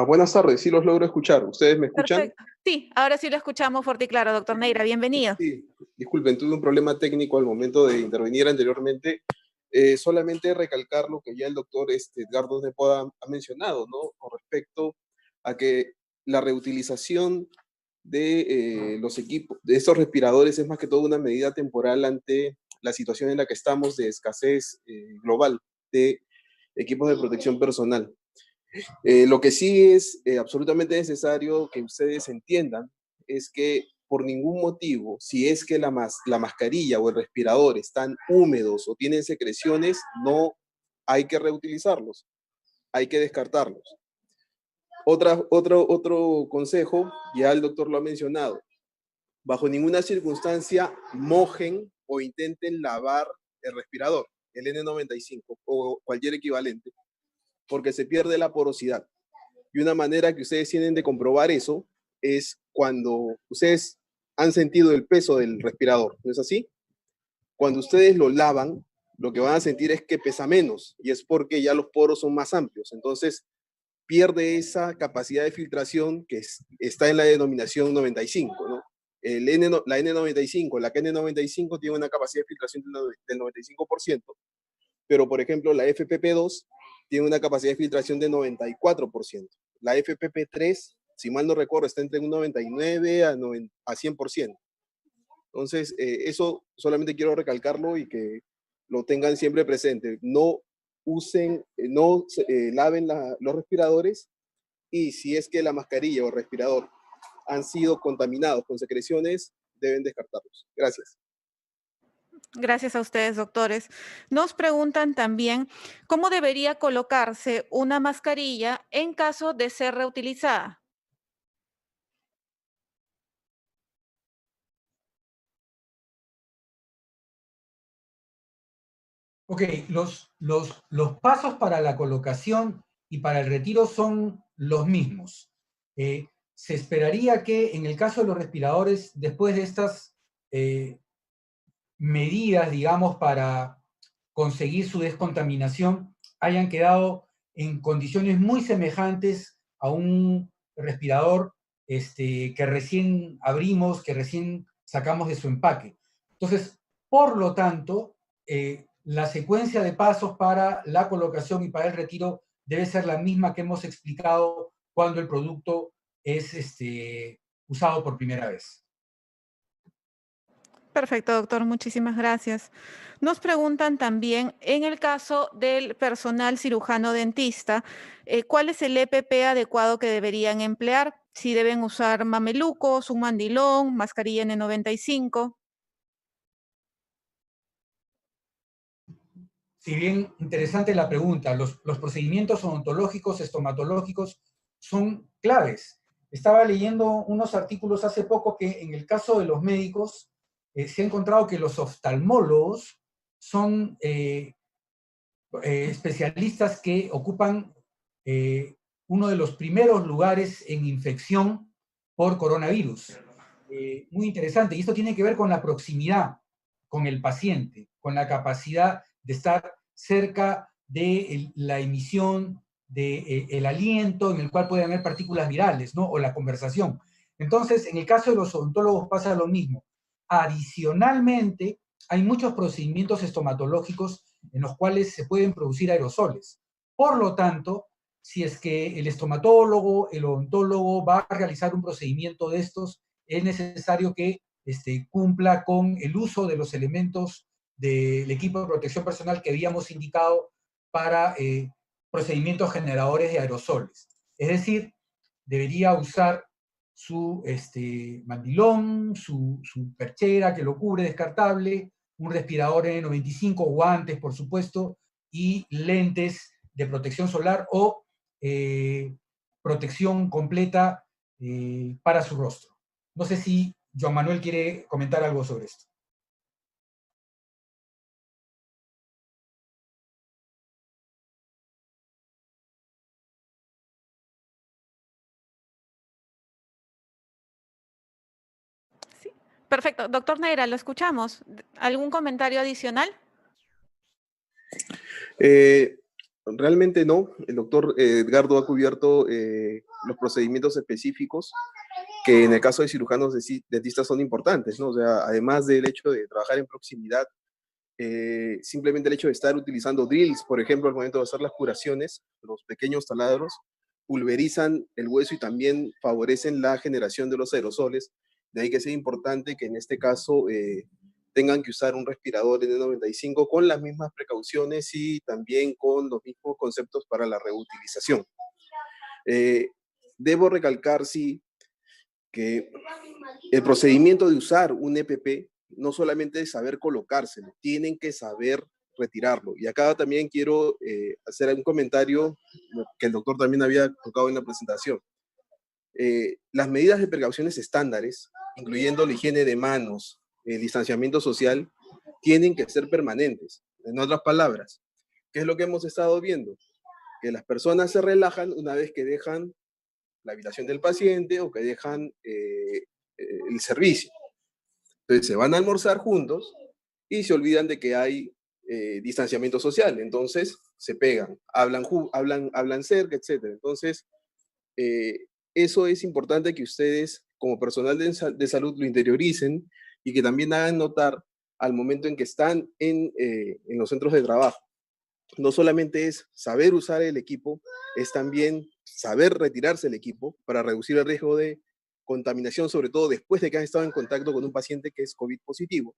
Buenas tardes, sí los logro escuchar. ¿Ustedes me escuchan? Perfecto. Sí, ahora sí lo escuchamos fuerte y claro, doctor Neira. Bienvenido. Sí, disculpen, tuve un problema técnico al momento de intervenir anteriormente. Solamente recalcar lo que ya el doctor Edgardo Nepoda ha mencionado, ¿no? Con respecto a que la reutilización de los equipos, de estos respiradores, es más que todo una medida temporal ante la situación en la que estamos de escasez global de equipos de protección personal. Lo que sí es absolutamente necesario que ustedes entiendan es que por ningún motivo, si es que la mascarilla o el respirador están húmedos o tienen secreciones, no hay que reutilizarlos, hay que descartarlos. Otro consejo, ya el doctor lo ha mencionado, bajo ninguna circunstancia mojen o intenten lavar el respirador, el N95 o cualquier equivalente, porque se pierde la porosidad. Y una manera que ustedes tienen de comprobar eso es cuando ustedes han sentido el peso del respirador, ¿no es así? Cuando ustedes lo lavan, lo que van a sentir es que pesa menos, y es porque ya los poros son más amplios. Entonces, pierde esa capacidad de filtración que está en la denominación 95, ¿no? La N95, la KN95 tiene una capacidad de filtración del 95%, pero por ejemplo la FPP2 tiene una capacidad de filtración de 94%. La FPP3, si mal no recuerdo, está entre un 99 a 100%. Entonces, eso solamente quiero recalcarlo y que lo tengan siempre presente. No usen, laven los respiradores, y si es que la mascarilla o respirador han sido contaminados con secreciones, deben descartarlos. Gracias. Gracias a ustedes, doctores. Nos preguntan también cómo debería colocarse una mascarilla en caso de ser reutilizada. Ok, los pasos para la colocación y para el retiro son los mismos. Se esperaría que en el caso de los respiradores, después de estas medidas, digamos, para conseguir su descontaminación, hayan quedado en condiciones muy semejantes a un respirador que recién abrimos, que recién sacamos de su empaque. Entonces, por lo tanto, la secuencia de pasos para la colocación y para el retiro debe ser la misma que hemos explicado cuando el producto es usado por primera vez. Perfecto, doctor. Muchísimas gracias. Nos preguntan también, en el caso del personal cirujano dentista, ¿cuál es el EPP adecuado que deberían emplear? Si deben usar mamelucos, un mandilón, mascarilla N95. Si bien interesante la pregunta, los procedimientos odontológicos, estomatológicos son claves. Estaba leyendo unos artículos hace poco que en el caso de los médicos se ha encontrado que los oftalmólogos son especialistas que ocupan uno de los primeros lugares en infección por coronavirus. Muy interesante. Y esto tiene que ver con la proximidad con el paciente, con la capacidad de estar cerca de la emisión del aliento en el cual pueden haber partículas virales, ¿no? O la conversación. Entonces, en el caso de los odontólogos pasa lo mismo. Adicionalmente, hay muchos procedimientos estomatológicos en los cuales se pueden producir aerosoles. Por lo tanto, si es que el estomatólogo, el odontólogo va a realizar un procedimiento de estos, es necesario que cumpla con el uso de los elementos del equipo de protección personal que habíamos indicado para procedimientos generadores de aerosoles. Es decir, debería usar su mandilón, su perchera que lo cubre descartable, un respirador N95, guantes, por supuesto, y lentes de protección solar o protección completa para su rostro. No sé si Joan Manuel quiere comentar algo sobre esto. Sí. Perfecto. Doctor Neira, lo escuchamos. ¿Algún comentario adicional? Realmente no. El doctor Edgardo ha cubierto los procedimientos específicos que en el caso de cirujanos dentistas son importantes, ¿no? O sea, además del hecho de trabajar en proximidad, simplemente el hecho de estar utilizando drills, por ejemplo, al momento de hacer las curaciones, los pequeños taladros pulverizan el hueso y también favorecen la generación de los aerosoles. De ahí que sea importante que en este caso tengan que usar un respirador N95 con las mismas precauciones y también con los mismos conceptos para la reutilización. Debo recalcar, sí, que el procedimiento de usar un EPP no solamente es saber colocárselo, tienen que saber retirarlo. Y acá también quiero hacer un comentario que el doctor también había tocado en la presentación. Las medidas de precauciones estándares incluyendo la higiene de manos, el distanciamiento social, tienen que ser permanentes. En otras palabras, ¿qué es lo que hemos estado viendo? Que las personas se relajan una vez que dejan la habitación del paciente o que dejan el servicio. Entonces se van a almorzar juntos y se olvidan de que hay distanciamiento social. Entonces se pegan, hablan cerca, etc. Entonces, eso es importante que ustedes, como personal de salud, lo interioricen y que también hagan notar al momento en que están en los centros de trabajo. No solamente es saber usar el equipo, es también saber retirarse del equipo para reducir el riesgo de contaminación, sobre todo después de que han estado en contacto con un paciente que es COVID positivo.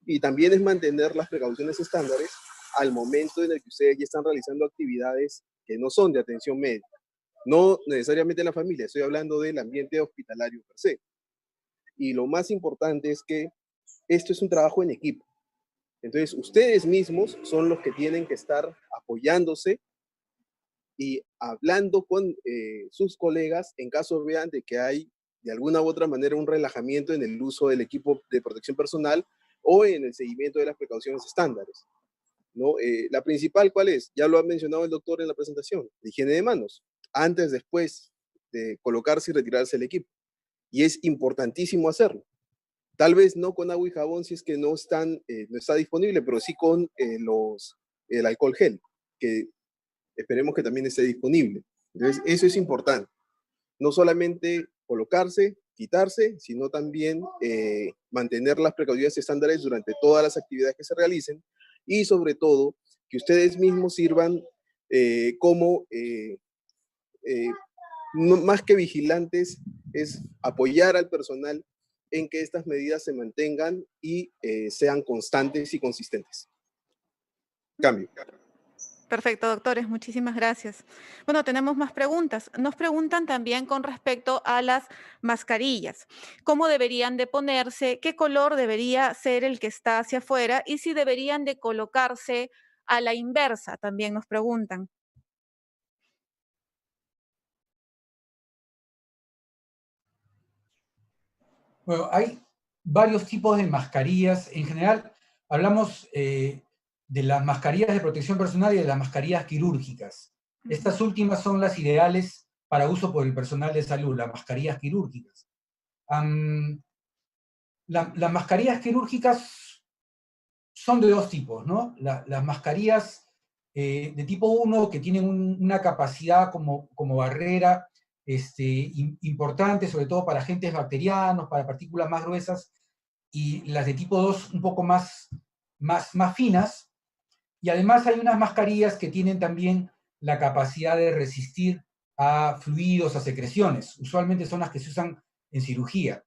Y también es mantener las precauciones estándares al momento en el que ustedes ya están realizando actividades que no son de atención médica. No necesariamente en la familia, estoy hablando del ambiente hospitalario per se. Y lo más importante es que esto es un trabajo en equipo. Entonces, ustedes mismos son los que tienen que estar apoyándose y hablando con sus colegas en caso vean de que hay de alguna u otra manera un relajamiento en el uso del equipo de protección personal o en el seguimiento de las precauciones estándares, ¿no? La principal, ¿cuál es? Ya lo ha mencionado el doctor en la presentación, la higiene de manos, antes, después de colocarse y retirarse el equipo. Y es importantísimo hacerlo. Tal vez no con agua y jabón si es que no está disponible, pero sí con el alcohol gel, que esperemos que también esté disponible. Entonces, eso es importante. No solamente colocarse, quitarse, sino también mantener las precauciones estándares durante todas las actividades que se realicen y sobre todo que ustedes mismos sirvan como más que vigilantes, es apoyar al personal en que estas medidas se mantengan y sean constantes y consistentes. Cambio. Perfecto, doctores, muchísimas gracias. Bueno, tenemos más preguntas. Nos preguntan también con respecto a las mascarillas. ¿Cómo deberían de ponerse? ¿Qué color debería ser el que está hacia afuera? Y si deberían de colocarse a la inversa, también nos preguntan. Bueno, hay varios tipos de mascarillas. En general, hablamos de las mascarillas de protección personal y de las mascarillas quirúrgicas. Estas últimas son las ideales para uso por el personal de salud, las mascarillas quirúrgicas. Las mascarillas quirúrgicas son de dos tipos, ¿no? Las mascarillas de tipo 1 que tienen una capacidad como barrera importante, sobre todo para agentes bacterianos, para partículas más gruesas, y las de tipo 2 un poco más finas. Y además hay unas mascarillas que tienen también la capacidad de resistir a fluidos, a secreciones. Usualmente son las que se usan en cirugía.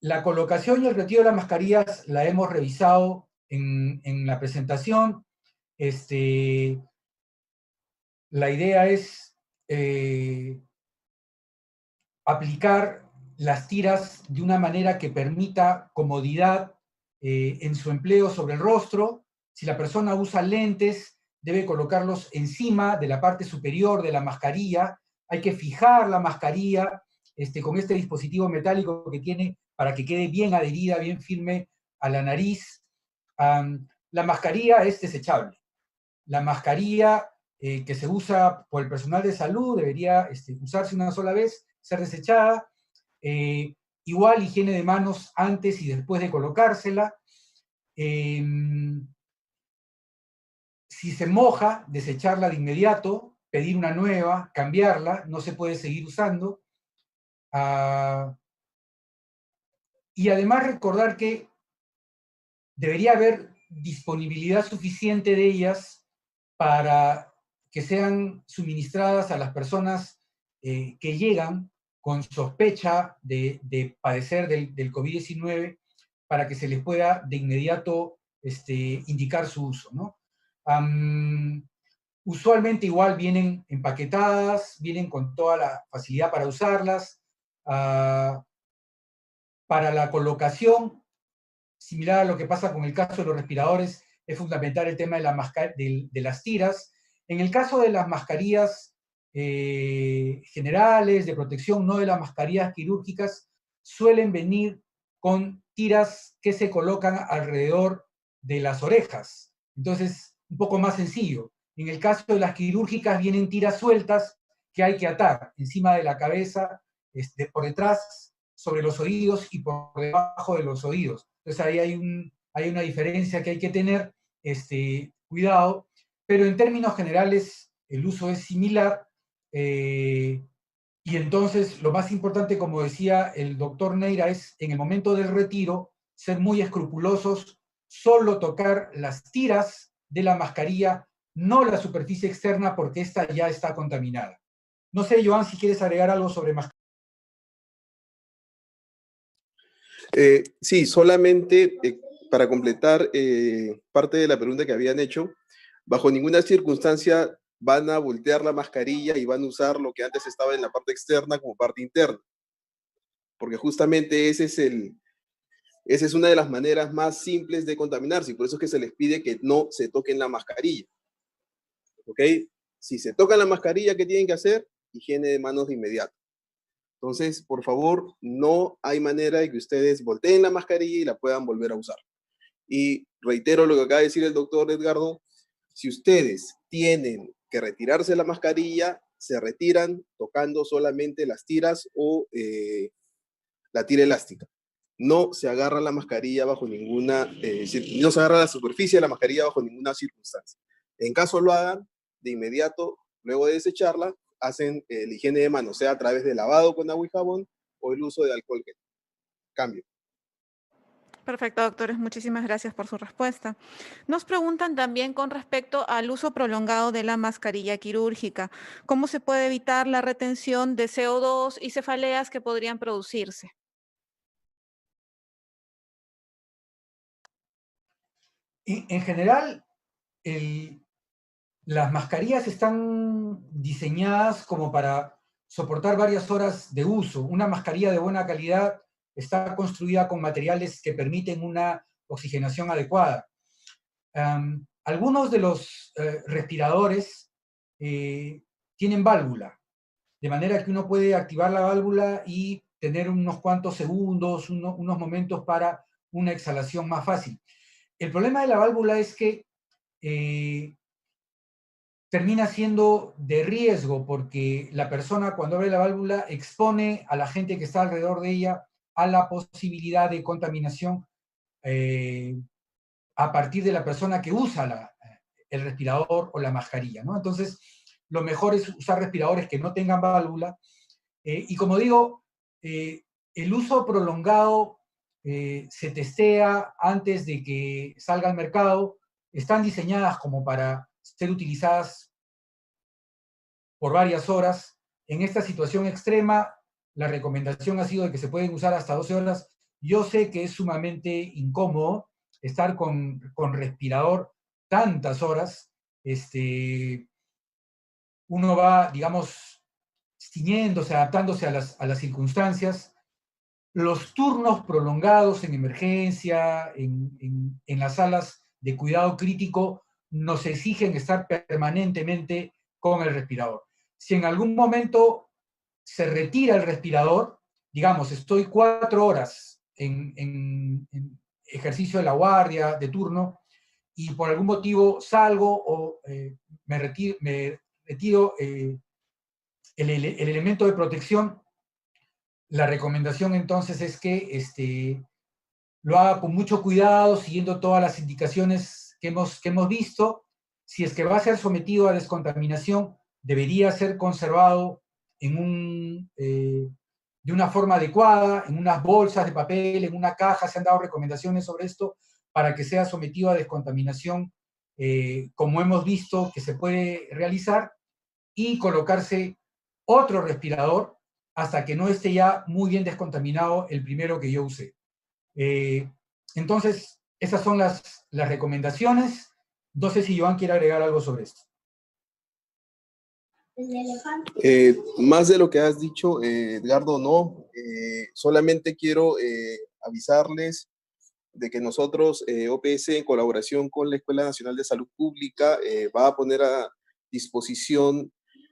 La colocación y el retiro de las mascarillas la hemos revisado en la presentación. La idea es aplicar las tiras de una manera que permita comodidad en su empleo sobre el rostro. Si la persona usa lentes, debe colocarlos encima de la parte superior de la mascarilla. Hay que fijar la mascarilla con este dispositivo metálico que tiene para que quede bien adherida, bien firme a la nariz. La mascarilla es desechable. La mascarilla que se usa por el personal de salud debería usarse una sola vez, ser desechada. Igual higiene de manos antes y después de colocársela. Si se moja, desecharla de inmediato, pedir una nueva, cambiarla, no se puede seguir usando. Y además recordar que debería haber disponibilidad suficiente de ellas para que sean suministradas a las personas que llegan con sospecha de padecer del COVID-19 para que se les pueda de inmediato indicar su uso, ¿no? Usualmente igual vienen empaquetadas, vienen con toda la facilidad para usarlas. Para la colocación, similar a lo que pasa con el caso de los respiradores, es fundamental el tema de las tiras. En el caso de las mascarillas generales de protección, no de las mascarillas quirúrgicas, suelen venir con tiras que se colocan alrededor de las orejas. Entonces, un poco más sencillo. En el caso de las quirúrgicas vienen tiras sueltas que hay que atar encima de la cabeza, por detrás, sobre los oídos y por debajo de los oídos. Entonces ahí hay una diferencia que hay que tener cuidado, pero en términos generales el uso es similar. Y entonces lo más importante, como decía el doctor Neira, es en el momento del retiro ser muy escrupulosos, solo tocar las tiras de la mascarilla, no la superficie externa, porque esta ya está contaminada. No sé, Joan, si quieres agregar algo sobre mascarilla. Sí, solamente para completar parte de la pregunta que habían hecho, bajo ninguna circunstancia van a voltear la mascarilla y van a usar lo que antes estaba en la parte externa como parte interna, porque justamente esa es una de las maneras más simples de contaminarse, y por eso es que se les pide que no se toquen la mascarilla. ¿Ok? Si se tocan la mascarilla, ¿qué tienen que hacer? Higiene de manos de inmediato. Entonces, por favor, no hay manera de que ustedes volteen la mascarilla y la puedan volver a usar. Y reitero lo que acaba de decir el doctor Edgardo, si ustedes tienen que retirarse la mascarilla, se retiran tocando solamente las tiras o la tira elástica. No se agarra la mascarilla bajo ninguna, no se agarra la superficie de la mascarilla bajo ninguna circunstancia. En caso lo hagan, de inmediato, luego de desecharla, hacen la higiene de manos, sea a través de lavado con agua y jabón o el uso de alcohol gel. Cambio. Perfecto, doctores. Muchísimas gracias por su respuesta. Nos preguntan también con respecto al uso prolongado de la mascarilla quirúrgica. ¿Cómo se puede evitar la retención de CO2 y cefaleas que podrían producirse? En general, las mascarillas están diseñadas como para soportar varias horas de uso. Una mascarilla de buena calidad está construida con materiales que permiten una oxigenación adecuada. Algunos de los respiradores tienen válvula, de manera que uno puede activar la válvula y tener unos cuantos segundos, unos momentos para una exhalación más fácil. El problema de la válvula es que termina siendo de riesgo porque la persona cuando abre la válvula expone a la gente que está alrededor de ella a la posibilidad de contaminación a partir de la persona que usa el respirador o la mascarilla, ¿no? Entonces, lo mejor es usar respiradores que no tengan válvula. Y como digo, el uso prolongado se testea antes de que salga al mercado. Están diseñadas como para ser utilizadas por varias horas. En esta situación extrema, la recomendación ha sido de que se pueden usar hasta 12 horas. Yo sé que es sumamente incómodo estar con respirador tantas horas. Uno va, digamos, ciñéndose, adaptándose a las circunstancias. Los turnos prolongados en emergencia, en las salas de cuidado crítico, nos exigen estar permanentemente con el respirador. Si en algún momento se retira el respirador, digamos, estoy 4 horas en ejercicio de la guardia, de turno, y por algún motivo salgo o me retiro el elemento de protección, la recomendación entonces es que lo haga con mucho cuidado, siguiendo todas las indicaciones que hemos visto. Si es que va a ser sometido a descontaminación, debería ser conservado de una forma adecuada, en unas bolsas de papel, en una caja. Se han dado recomendaciones sobre esto para que sea sometido a descontaminación, como hemos visto que se puede realizar, y colocarse otro respirador hasta que no esté ya muy bien descontaminado el primero que yo usé. Entonces, esas son las recomendaciones. No sé si Joan quiere agregar algo sobre esto. Más de lo que has dicho, Edgardo, no. Solamente quiero avisarles de que nosotros, OPS, en colaboración con la Escuela Nacional de Salud Pública, va a poner a disposición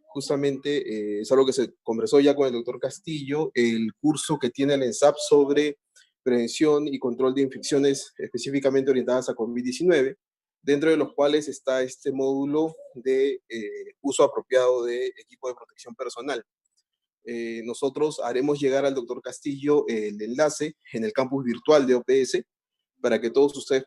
justamente es algo que se conversó ya con el doctor Castillo, el curso que tiene el ENSAP sobre prevención y control de infecciones específicamente orientadas a COVID-19, dentro de los cuales está este módulo de uso apropiado de equipo de protección personal. Nosotros haremos llegar al doctor Castillo el enlace en el campus virtual de OPS para que todos ustedes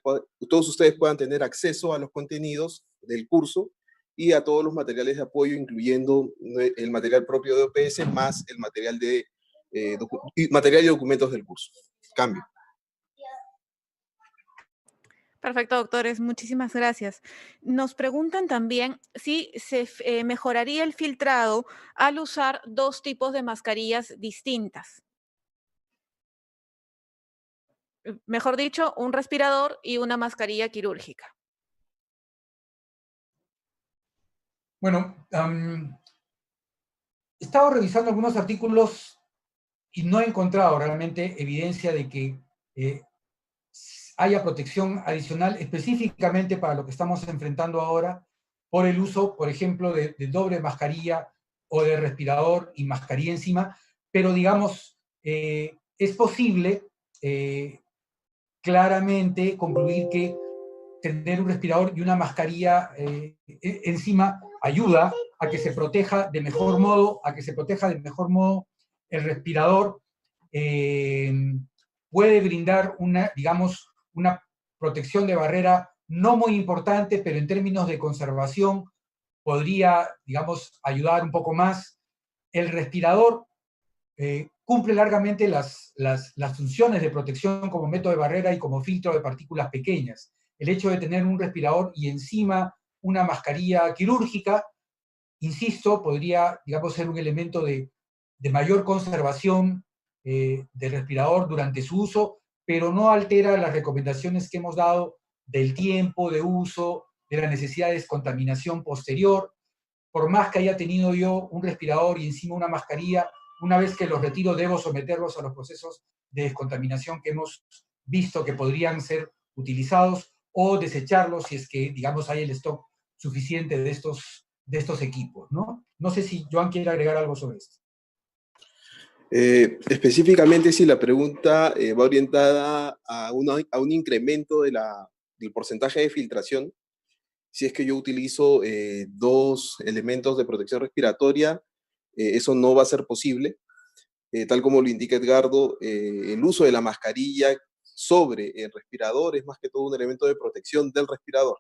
puedan tener acceso a los contenidos del curso y a todos los materiales de apoyo, incluyendo el material propio de OPS más el material material y documentos del curso. Cambio. Perfecto, doctores, muchísimas gracias. Nos preguntan también si se mejoraría el filtrado al usar dos tipos de mascarillas distintas. Mejor dicho, un respirador y una mascarilla quirúrgica. Bueno, he estado revisando algunos artículos y no he encontrado realmente evidencia de que haya protección adicional específicamente para lo que estamos enfrentando ahora por el uso, por ejemplo, de doble mascarilla o de respirador y mascarilla encima, pero digamos, es posible claramente concluir que tener un respirador y una mascarilla encima ayuda a que se proteja de mejor modo, el respirador puede brindar digamos, una protección de barrera no muy importante, pero en términos de conservación podría, digamos, ayudar un poco más. El respirador cumple largamente las funciones de protección como método de barrera y como filtro de partículas pequeñas. El hecho de tener un respirador y encima una mascarilla quirúrgica, insisto, podría, digamos, ser un elemento de mayor conservación del respirador durante su uso, pero no altera las recomendaciones que hemos dado del tiempo de uso, de la necesidad de descontaminación posterior. Por más que haya tenido yo un respirador y encima una mascarilla, una vez que los retiro debo someterlos a los procesos de descontaminación que hemos visto que podrían ser utilizados o desecharlos si es que, digamos, hay el stock suficiente de estos equipos, ¿no? No sé si Joan quiere agregar algo sobre esto. Específicamente, si la pregunta va orientada a un incremento del porcentaje de filtración, si es que yo utilizo dos elementos de protección respiratoria, eso no va a ser posible. Tal como lo indica Edgardo, el uso de la mascarilla sobre el respirador es más que todo un elemento de protección del respirador,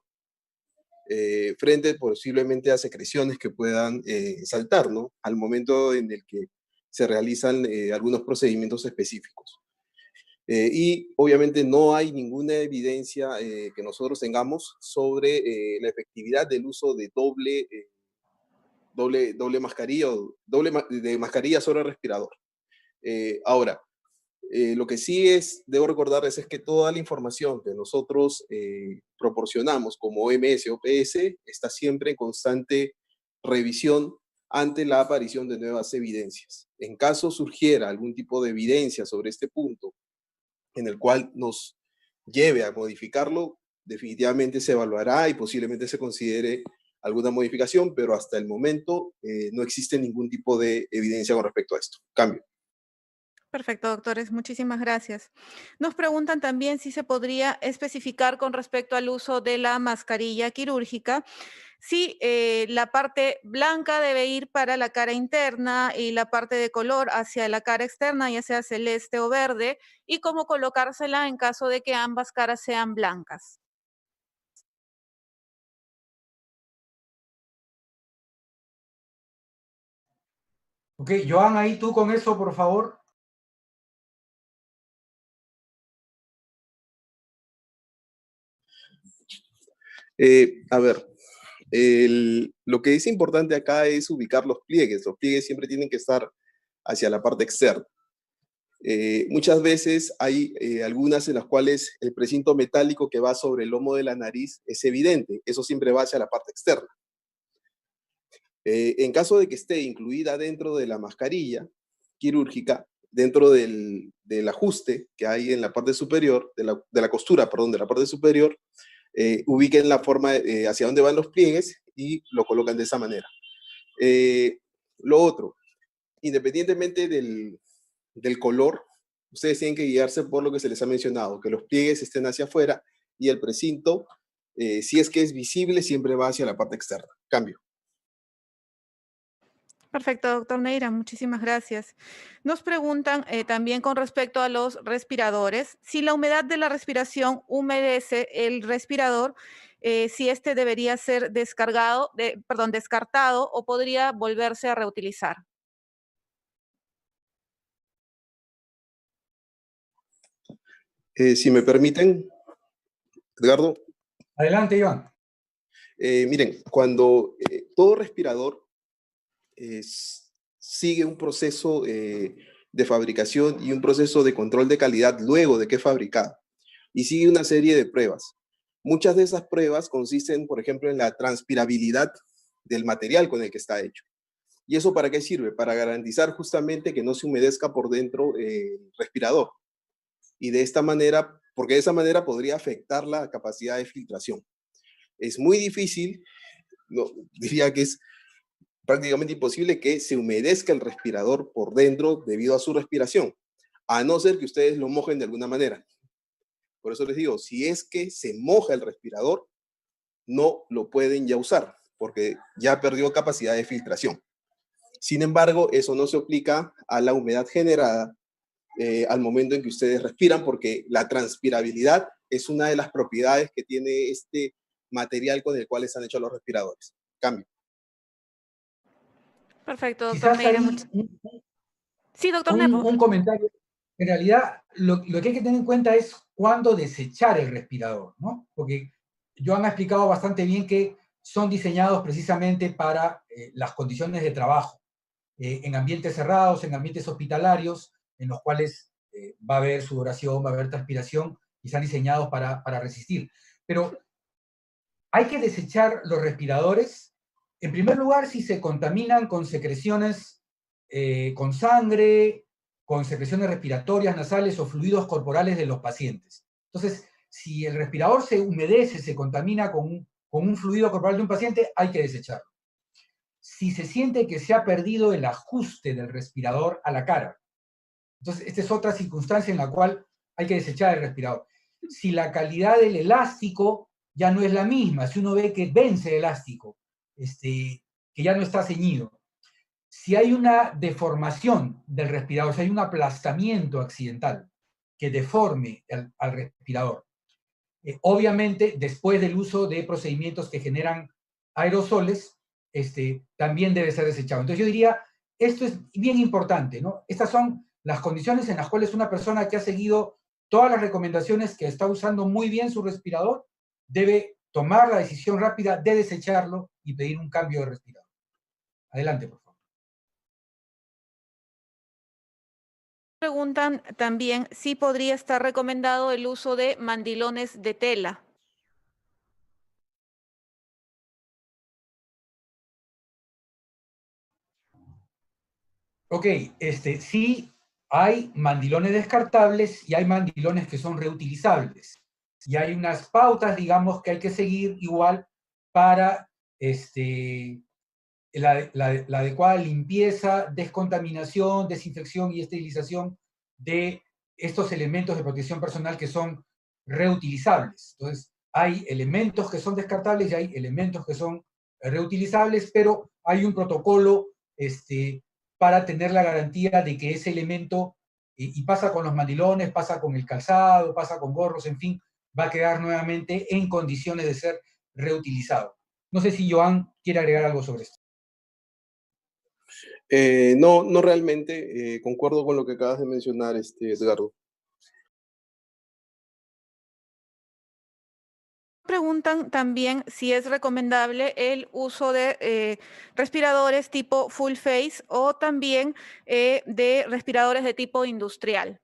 frente posiblemente a secreciones que puedan saltar, ¿no?, al momento en el que se realizan algunos procedimientos específicos. Y obviamente no hay ninguna evidencia que nosotros tengamos sobre la efectividad del uso de doble mascarilla o de mascarilla sobre el respirador. Ahora, lo que sí debo recordarles es que toda la información que nosotros proporcionamos como OMS o OPS está siempre en constante revisión ante la aparición de nuevas evidencias. En caso surgiera algún tipo de evidencia sobre este punto en el cual nos lleve a modificarlo, definitivamente se evaluará y posiblemente se considere alguna modificación, pero hasta el momento no existe ningún tipo de evidencia con respecto a esto. Cambio. Perfecto, doctores, muchísimas gracias. Nos preguntan también si se podría especificar con respecto al uso de la mascarilla quirúrgica, si la parte blanca debe ir para la cara interna y la parte de color hacia la cara externa, ya sea celeste o verde, y cómo colocársela en caso de que ambas caras sean blancas. Ok, Joan, ahí tú con eso, por favor. A ver, lo que es importante acá es ubicar los pliegues. Los pliegues siempre tienen que estar hacia la parte externa. Muchas veces hay algunas en las cuales el precinto metálico que va sobre el lomo de la nariz es evidente. Eso siempre va hacia la parte externa. En caso de que esté incluida dentro de la mascarilla quirúrgica, dentro del ajuste que hay en la parte superior, de la costura, perdón, de la parte superior, ubiquen la forma hacia dónde van los pliegues y lo colocan de esa manera. Lo otro, independientemente del color, ustedes tienen que guiarse por lo que se les ha mencionado, que los pliegues estén hacia afuera y el precinto, si es que es visible, siempre va hacia la parte externa. Cambio. Perfecto, doctor Neira, muchísimas gracias. Nos preguntan también con respecto a los respiradores, si la humedad de la respiración humedece el respirador, si este debería ser descartado o podría volverse a reutilizar. Si me permiten, Edgardo. Adelante, Iván. Miren, cuando todo respirador sigue un proceso de fabricación y un proceso de control de calidad luego de que es fabricado, y sigue una serie de pruebas. Muchas de esas pruebas consisten, por ejemplo, en la transpirabilidad del material con el que está hecho. ¿Y eso para qué sirve? Para garantizar justamente que no se humedezca por dentro el respirador. Y de esta manera, porque de esa manera podría afectar la capacidad de filtración. Es muy difícil, no, diría que es prácticamente imposible que se humedezca el respirador por dentro debido a su respiración, a no ser que ustedes lo mojen de alguna manera. Por eso les digo, si es que se moja el respirador, no lo pueden ya usar, porque ya perdió capacidad de filtración. Sin embargo, eso no se aplica a la humedad generada al momento en que ustedes respiran, porque la transpirabilidad es una de las propiedades que tiene este material con el cual están hechos los respiradores. Cambio. Perfecto, doctor Quizás Neira. ahí Sí, doctor Nepo. un comentario. En realidad, lo que hay que tener en cuenta es cuándo desechar el respirador, ¿no? Porque Joan ha explicado bastante bien que son diseñados precisamente para las condiciones de trabajo, en ambientes cerrados, en ambientes hospitalarios, en los cuales va a haber sudoración, va a haber transpiración, y están diseñados para resistir. Pero hay que desechar los respiradores, en primer lugar, si se contaminan con secreciones, con sangre, con secreciones respiratorias, nasales o fluidos corporales de los pacientes. Entonces, si el respirador se humedece, se contamina con un fluido corporal de un paciente, hay que desecharlo. Si se siente que se ha perdido el ajuste del respirador a la cara, entonces esta es otra circunstancia en la cual hay que desechar el respirador. Si la calidad del elástico ya no es la misma, si uno ve que vence el elástico, que ya no está ceñido, si hay una deformación del respirador, si hay un aplastamiento accidental que deforme al respirador, obviamente después del uso de procedimientos que generan aerosoles, también debe ser desechado. Entonces yo diría, esto es bien importante, ¿no? Estas son las condiciones en las cuales una persona que ha seguido todas las recomendaciones, que está usando muy bien su respirador, debe tomar la decisión rápida de desecharlo y pedir un cambio de respirador. Adelante, por favor. Preguntan también si podría estar recomendado el uso de mandilones de tela. Ok, sí hay mandilones descartables y hay mandilones que son reutilizables. Y hay unas pautas, digamos, que hay que seguir igual para la adecuada limpieza, descontaminación, desinfección y esterilización de estos elementos de protección personal que son reutilizables. Entonces, hay elementos que son descartables y hay elementos que son reutilizables, pero hay un protocolo para tener la garantía de que ese elemento, y pasa con los mandilones, pasa con el calzado, pasa con gorros, en fin, va a quedar nuevamente en condiciones de ser reutilizado. No sé si Joan quiere agregar algo sobre esto. No, no realmente. Concuerdo con lo que acabas de mencionar, Edgardo. Preguntan también si es recomendable el uso de respiradores tipo full face o también de respiradores de tipo industrial.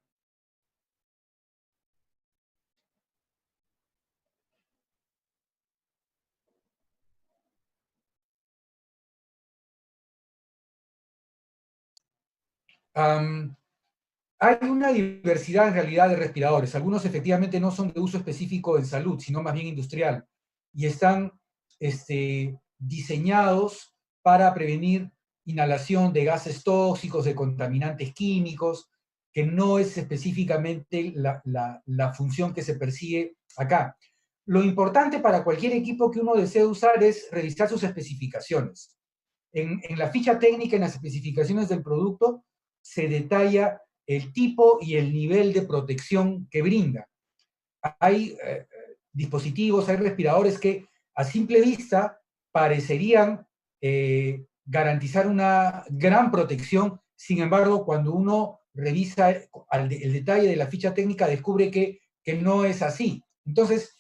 Hay una diversidad en realidad de respiradores. Algunos efectivamente no son de uso específico en salud, sino más bien industrial. Y están diseñados para prevenir inhalación de gases tóxicos, de contaminantes químicos, que no es específicamente la función que se persigue acá. Lo importante para cualquier equipo que uno desee usar es revisar sus especificaciones. En la ficha técnica, en las especificaciones del producto, se detalla el tipo y el nivel de protección que brinda. Hay dispositivos, hay respiradores que a simple vista parecerían garantizar una gran protección. Sin embargo, cuando uno revisa el detalle de la ficha técnica, descubre que no es así. Entonces,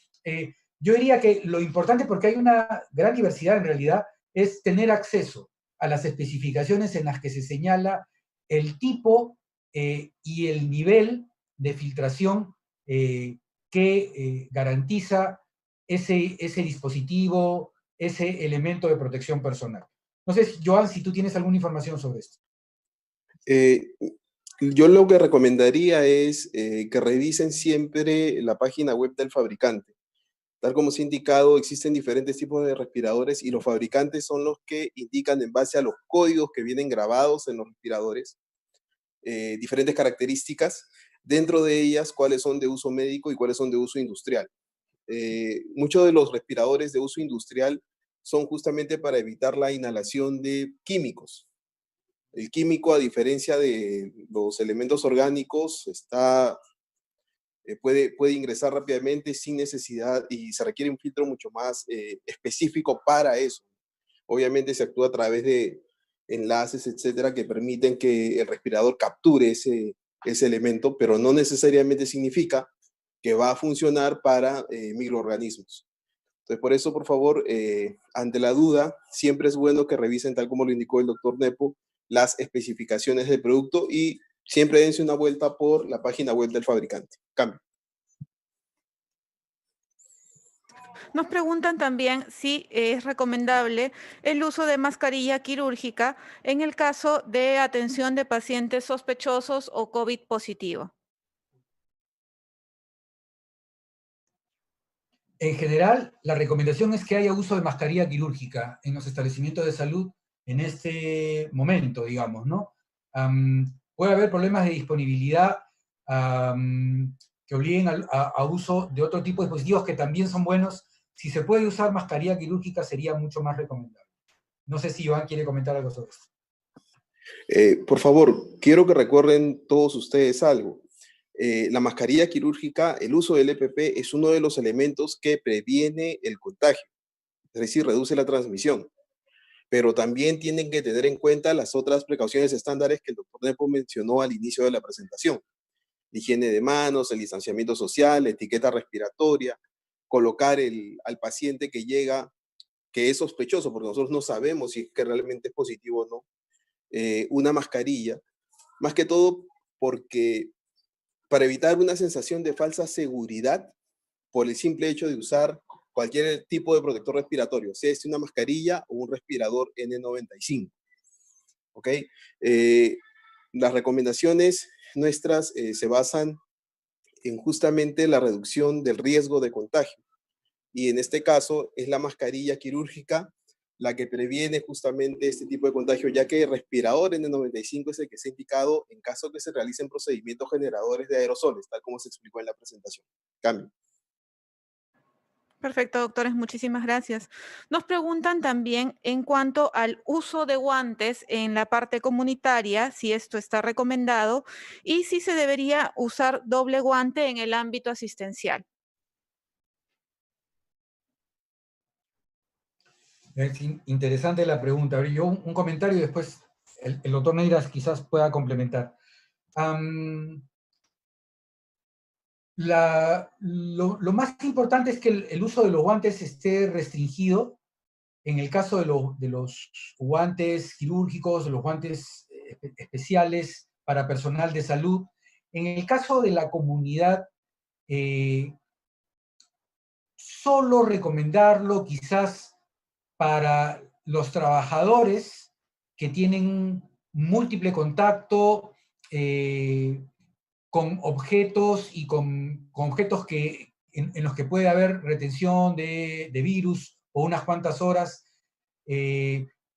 yo diría que lo importante, porque hay una gran diversidad en realidad, es tener acceso a las especificaciones en las que se señala el tipo y el nivel de filtración que garantiza ese dispositivo, ese elemento de protección personal. No sé, Joan, si tú tienes alguna información sobre esto. Yo lo que recomendaría es que revisen siempre la página web del fabricante. Tal como se ha indicado, existen diferentes tipos de respiradores y los fabricantes son los que indican en base a los códigos que vienen grabados en los respiradores, diferentes características, dentro de ellas cuáles son de uso médico y cuáles son de uso industrial. Muchos de los respiradores de uso industrial son justamente para evitar la inhalación de químicos. El químico, a diferencia de los elementos orgánicos, puede ingresar rápidamente sin necesidad y se requiere un filtro mucho más específico para eso. Obviamente se actúa a través de enlaces, etcétera, que permiten que el respirador capture ese elemento, pero no necesariamente significa que va a funcionar para microorganismos. Entonces, por eso, por favor, ante la duda, siempre es bueno que revisen, tal como lo indicó el doctor Nepo, las especificaciones del producto y siempre dense una vuelta por la página web del fabricante. Cambio. Nos preguntan también si es recomendable el uso de mascarilla quirúrgica en el caso de atención de pacientes sospechosos o COVID positivo. En general, la recomendación es que haya uso de mascarilla quirúrgica en los establecimientos de salud en este momento, digamos, ¿no? Puede haber problemas de disponibilidad que obliguen a uso de otro tipo de dispositivos que también son buenos. Si se puede usar mascarilla quirúrgica, sería mucho más recomendable. No sé si Iván quiere comentar algo sobre esto. Por favor, quiero que recuerden todos ustedes algo. La mascarilla quirúrgica, el uso del EPP es uno de los elementos que previene el contagio, es decir, reduce la transmisión. Pero también tienen que tener en cuenta las otras precauciones estándares que el doctor Nepo mencionó al inicio de la presentación. Higiene de manos, el distanciamiento social, la etiqueta respiratoria, colocar al paciente que llega, que es sospechoso, porque nosotros no sabemos si es que realmente es positivo o no, una mascarilla, más que todo porque para evitar una sensación de falsa seguridad por el simple hecho de usar cualquier tipo de protector respiratorio, sea una mascarilla o un respirador N95. ¿Ok? Las recomendaciones nuestras se basan en justamente la reducción del riesgo de contagio. Y en este caso es la mascarilla quirúrgica la que previene justamente este tipo de contagio, ya que el respirador N95 es el que se ha indicado en caso que se realicen procedimientos generadores de aerosoles, tal como se explicó en la presentación. Cambio. Perfecto, doctores, muchísimas gracias. Nos preguntan también en cuanto al uso de guantes en la parte comunitaria, si esto está recomendado y si se debería usar doble guante en el ámbito asistencial. Es interesante la pregunta. A ver, yo un comentario y después el doctor Neiras quizás pueda complementar. Lo más importante es que el uso de los guantes esté restringido. En el caso de los guantes quirúrgicos, de los guantes especiales para personal de salud. En el caso de la comunidad, solo recomendarlo quizás para los trabajadores que tienen múltiple contacto con objetos y con objetos en los que puede haber retención de virus o unas cuantas horas.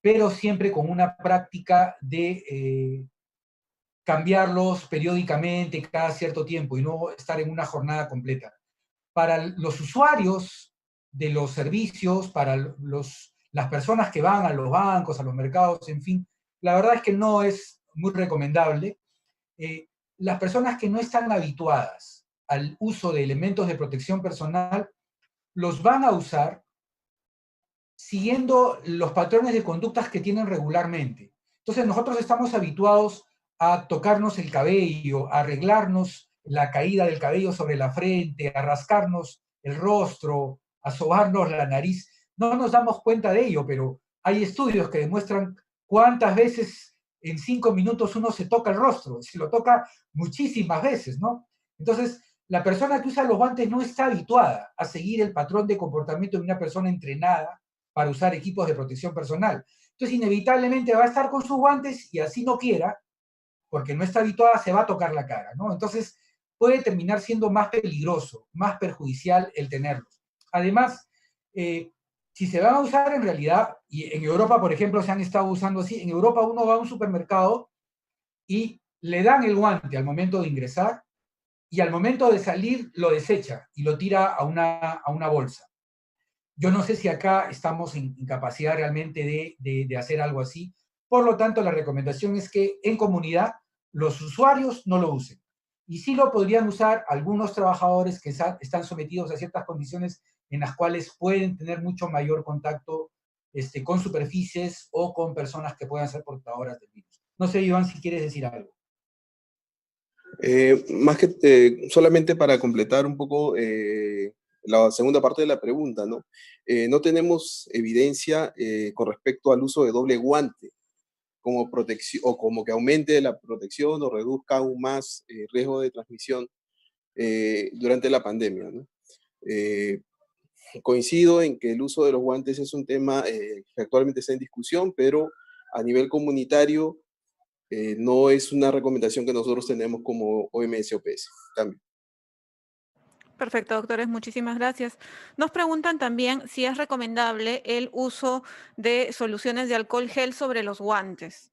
pero siempre con una práctica de cambiarlos periódicamente, cada cierto tiempo, y no estar en una jornada completa. Para los usuarios de los servicios, para las personas que van a los bancos, a los mercados, en fin, la verdad es que no es muy recomendable. Las personas que no están habituadas al uso de elementos de protección personal, los van a usar siguiendo los patrones de conductas que tienen regularmente. Entonces nosotros estamos habituados a tocarnos el cabello, a arreglarnos la caída del cabello sobre la frente, a rascarnos el rostro, a sobarnos la nariz. No nos damos cuenta de ello, pero hay estudios que demuestran cuántas veces en 5 minutos uno se toca el rostro, se lo toca muchísimas veces, ¿no? Entonces, la persona que usa los guantes no está habituada a seguir el patrón de comportamiento de una persona entrenada para usar equipos de protección personal. Entonces, inevitablemente va a estar con sus guantes y así no quiera, porque no está habituada, se va a tocar la cara, ¿no? Entonces, puede terminar siendo más peligroso, más perjudicial el tenerlos. Además, si se van a usar en realidad, y en Europa, por ejemplo, se han estado usando así, en Europa uno va a un supermercado y le dan el guante al momento de ingresar y al momento de salir lo desecha y lo tira a una bolsa. Yo no sé si acá estamos en capacidad realmente de hacer algo así. Por lo tanto, la recomendación es que en comunidad los usuarios no lo usen. Y sí lo podrían usar algunos trabajadores que están sometidos a ciertas condiciones en las cuales pueden tener mucho mayor contacto con superficies o con personas que puedan ser portadoras del virus. No sé, Iván, si quieres decir algo. Más que solamente para completar un poco la segunda parte de la pregunta, ¿no? No tenemos evidencia con respecto al uso de doble guante como protección o como que aumente la protección o reduzca aún más el riesgo de transmisión durante la pandemia, ¿no? Coincido en que el uso de los guantes es un tema que actualmente está en discusión, pero a nivel comunitario no es una recomendación que nosotros tenemos como OMS OPS. Cambio. Perfecto, doctores, muchísimas gracias. Nos preguntan también si es recomendable el uso de soluciones de alcohol gel sobre los guantes.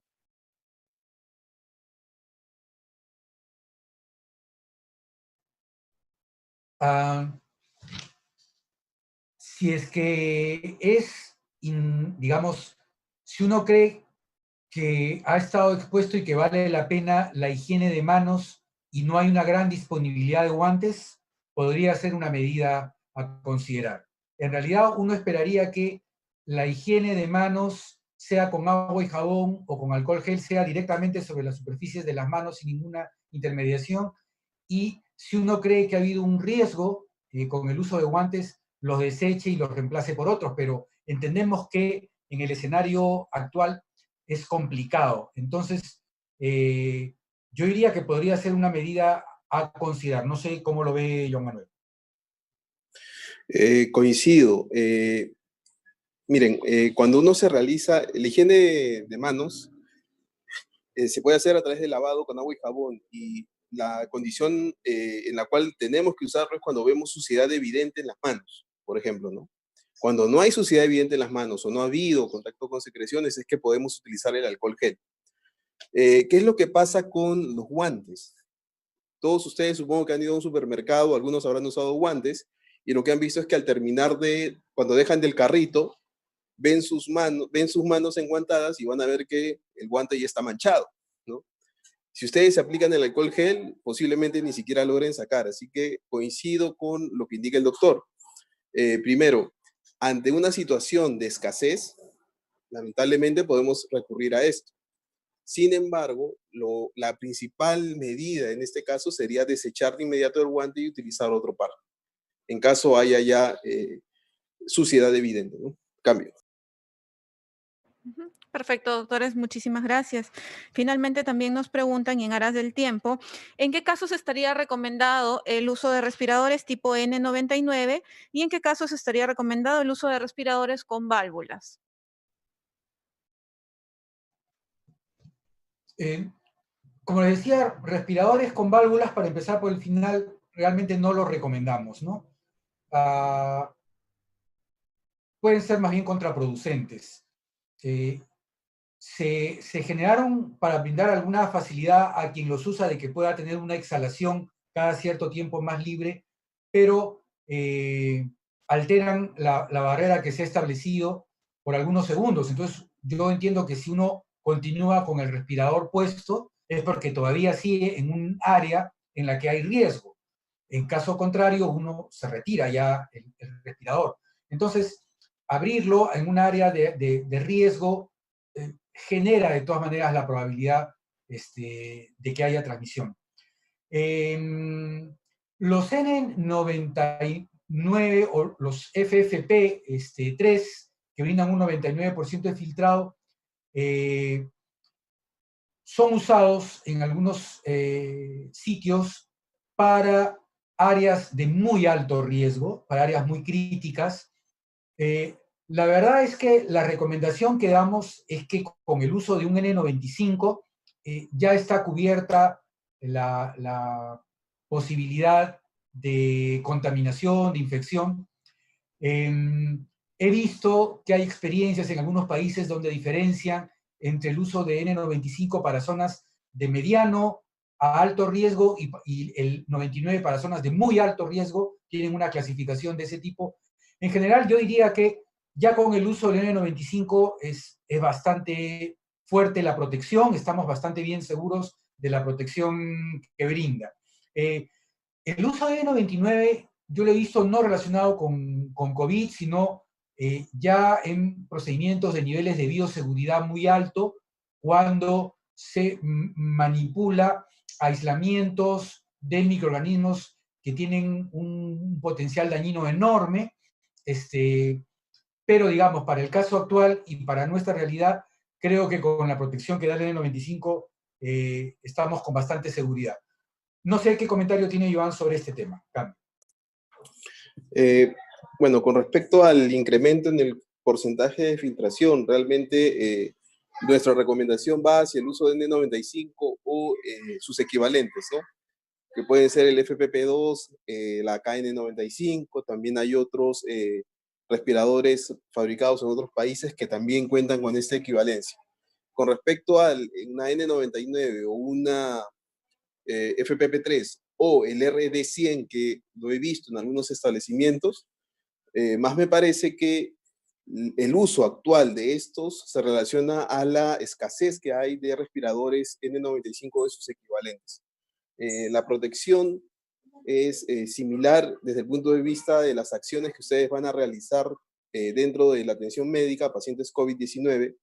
Si es que digamos, si uno cree que ha estado expuesto y que vale la pena la higiene de manos y no hay una gran disponibilidad de guantes, podría ser una medida a considerar. En realidad, uno esperaría que la higiene de manos, sea con agua y jabón o con alcohol gel, sea directamente sobre las superficies de las manos sin ninguna intermediación. Y si uno cree que ha habido un riesgo con el uso de guantes, los deseche y los reemplace por otros, pero entendemos que en el escenario actual es complicado. Entonces, yo diría que podría ser una medida a considerar. No sé cómo lo ve Joan Manuel. Coincido. Miren, cuando uno se realiza la higiene de manos, se puede hacer a través del lavado con agua y jabón, y la condición en la cual tenemos que usarlo es cuando vemos suciedad evidente en las manos, por ejemplo, ¿no? Cuando no hay suciedad evidente en las manos o no ha habido contacto con secreciones, es que podemos utilizar el alcohol gel. ¿Qué es lo que pasa con los guantes? Todos ustedes supongo que han ido a un supermercado, algunos habrán usado guantes, y lo que han visto es que al terminar cuando dejan del carrito, ven sus manos enguantadas y van a ver que el guante ya está manchado, ¿no? Si ustedes se aplican el alcohol gel, posiblemente ni siquiera logren sacar. Así que coincido con lo que indica el doctor. Primero, ante una situación de escasez, lamentablemente podemos recurrir a esto. Sin embargo, la principal medida en este caso sería desechar de inmediato el guante y utilizar otro par, en caso haya ya suciedad evidente, ¿no? Cambio. Perfecto, doctores, muchísimas gracias. Finalmente también nos preguntan, y en aras del tiempo, ¿en qué casos estaría recomendado el uso de respiradores tipo N99 y en qué casos estaría recomendado el uso de respiradores con válvulas? Como les decía, respiradores con válvulas, para empezar por el final, realmente no los recomendamos, ¿no? Pueden ser más bien contraproducentes. se generaron para brindar alguna facilidad a quien los usa de que pueda tener una exhalación cada cierto tiempo más libre, pero alteran la barrera que se ha establecido por algunos segundos. Entonces, yo entiendo que si uno continúa con el respirador puesto, es porque todavía sigue en un área en la que hay riesgo. En caso contrario, uno se retira ya el respirador. Entonces, abrirlo en un área de riesgo genera de todas maneras la probabilidad de que haya transmisión. Los N99 o los FFP3, que brindan un 99% de filtrado, son usados en algunos sitios para áreas de muy alto riesgo, para áreas muy críticas. La verdad es que la recomendación que damos es que con el uso de un N95 ya está cubierta la posibilidad de contaminación, de infección. He visto que hay experiencias en algunos países donde diferencian entre el uso de N95 para zonas de mediano a alto riesgo y el 99 para zonas de muy alto riesgo, tienen una clasificación de ese tipo. En general, yo diría que ya con el uso del N95 es bastante fuerte la protección, estamos bastante bien seguros de la protección que brinda. El uso de N99 yo lo he visto no relacionado con COVID, sino ya en procedimientos de niveles de bioseguridad muy alto, cuando se manipula aislamientos de microorganismos que tienen un potencial dañino enorme, pero digamos, para el caso actual y para nuestra realidad, creo que con la protección que da el N95 estamos con bastante seguridad. No sé qué comentario tiene Joan sobre este tema. Bueno, con respecto al incremento en el porcentaje de filtración, realmente nuestra recomendación va hacia el uso de N95 o sus equivalentes, ¿no? Que pueden ser el FPP2, la KN95, también hay otros respiradores fabricados en otros países que también cuentan con esta equivalencia. Con respecto a una N99 o una FPP3 o el RD100, que lo he visto en algunos establecimientos, más me parece que el uso actual de estos se relaciona a la escasez que hay de respiradores N95 de sus equivalentes. La protección es similar desde el punto de vista de las acciones que ustedes van a realizar dentro de la atención médica a pacientes COVID-19,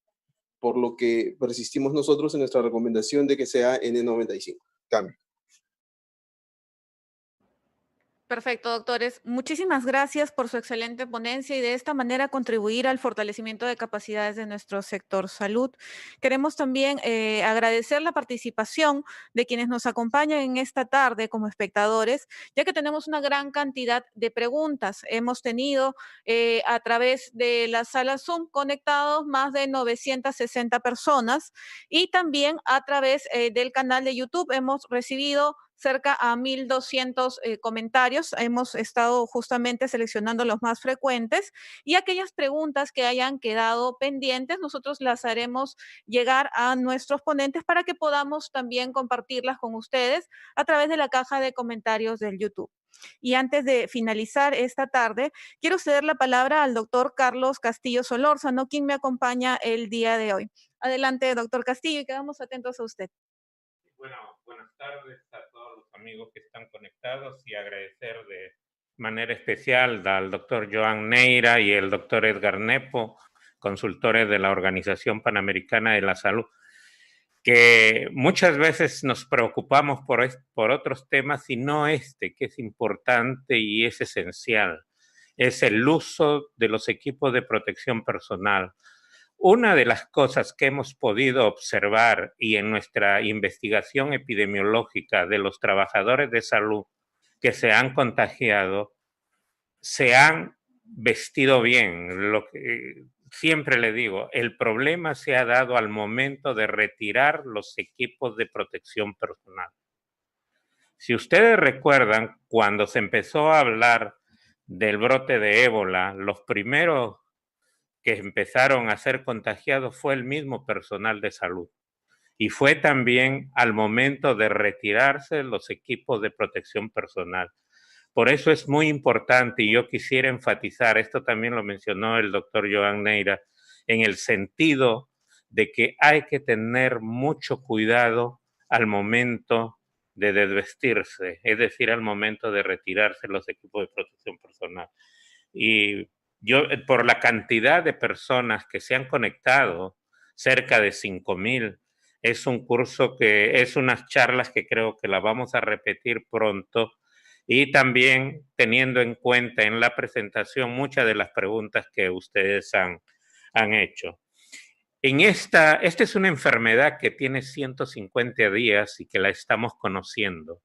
por lo que persistimos nosotros en nuestra recomendación de que sea N95. Cambio. Perfecto, doctores. Muchísimas gracias por su excelente ponencia y de esta manera contribuir al fortalecimiento de capacidades de nuestro sector salud. Queremos también agradecer la participación de quienes nos acompañan en esta tarde como espectadores, ya que tenemos una gran cantidad de preguntas. Hemos tenido a través de la sala Zoom conectados más de 960 personas y también a través del canal de YouTube hemos recibido cerca a 1.200 comentarios. Hemos estado justamente seleccionando los más frecuentes y aquellas preguntas que hayan quedado pendientes, nosotros las haremos llegar a nuestros ponentes para que podamos también compartirlas con ustedes a través de la caja de comentarios del YouTube. Y antes de finalizar esta tarde, quiero ceder la palabra al doctor Carlos Castillo Solórzano, quien me acompaña el día de hoy. Adelante, doctor Castillo, y quedamos atentos a usted. Bueno, buenas tardes a todos los amigos que están conectados y agradecer de manera especial al doctor Joan Neira y el doctor Edgar Nepo, consultores de la Organización Panamericana de la Salud, que muchas veces nos preocupamos por otros temas y no este, que es importante y es esencial. Es el uso de los equipos de protección personal. Una de las cosas que hemos podido observar y en nuestra investigación epidemiológica de los trabajadores de salud que se han contagiado, se han vestido bien. Lo que siempre le digo, el problema se ha dado al momento de retirar los equipos de protección personal. Si ustedes recuerdan, cuando se empezó a hablar del brote de ébola, los primeros que empezaron a ser contagiados fue el mismo personal de salud. Y fue también al momento de retirarse los equipos de protección personal. Por eso es muy importante, y yo quisiera enfatizar, esto también lo mencionó el doctor Joan Neira, en el sentido de que hay que tener mucho cuidado al momento de desvestirse, es decir, al momento de retirarse los equipos de protección personal. Y yo, por la cantidad de personas que se han conectado, cerca de 5,000, es un curso que es unas charlas que creo que la vamos a repetir pronto, y también teniendo en cuenta en la presentación muchas de las preguntas que ustedes han hecho. Esta es una enfermedad que tiene 150 días y que la estamos conociendo.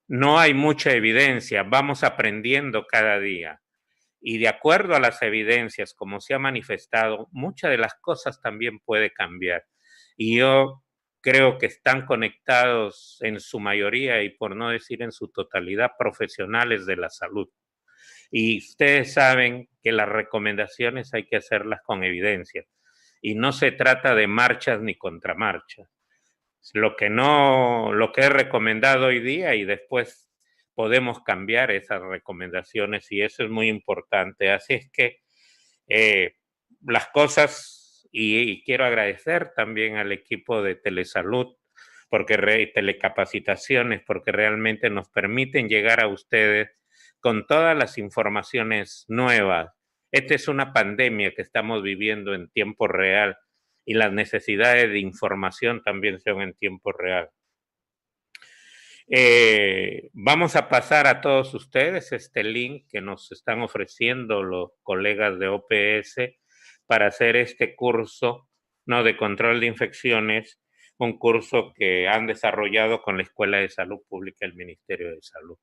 No hay mucha evidencia, vamos aprendiendo cada día. Y de acuerdo a las evidencias, como se ha manifestado, muchas de las cosas también puede cambiar. Y yo creo que están conectados en su mayoría, y por no decir en su totalidad, profesionales de la salud. Y ustedes saben que las recomendaciones hay que hacerlas con evidencia. Y no se trata de marchas ni contramarchas. Lo que es recomendado hoy día, y después podemos cambiar esas recomendaciones, y eso es muy importante. Así es que las cosas, y quiero agradecer también al equipo de Telesalud, telecapacitaciones, porque realmente nos permiten llegar a ustedes con todas las informaciones nuevas. Esta es una pandemia que estamos viviendo en tiempo real, y las necesidades de información también son en tiempo real. Vamos a pasar a todos ustedes este link que nos están ofreciendo los colegas de OPS para hacer este curso, ¿no?, de control de infecciones, un curso que han desarrollado con la Escuela de Salud Pública del Ministerio de Salud.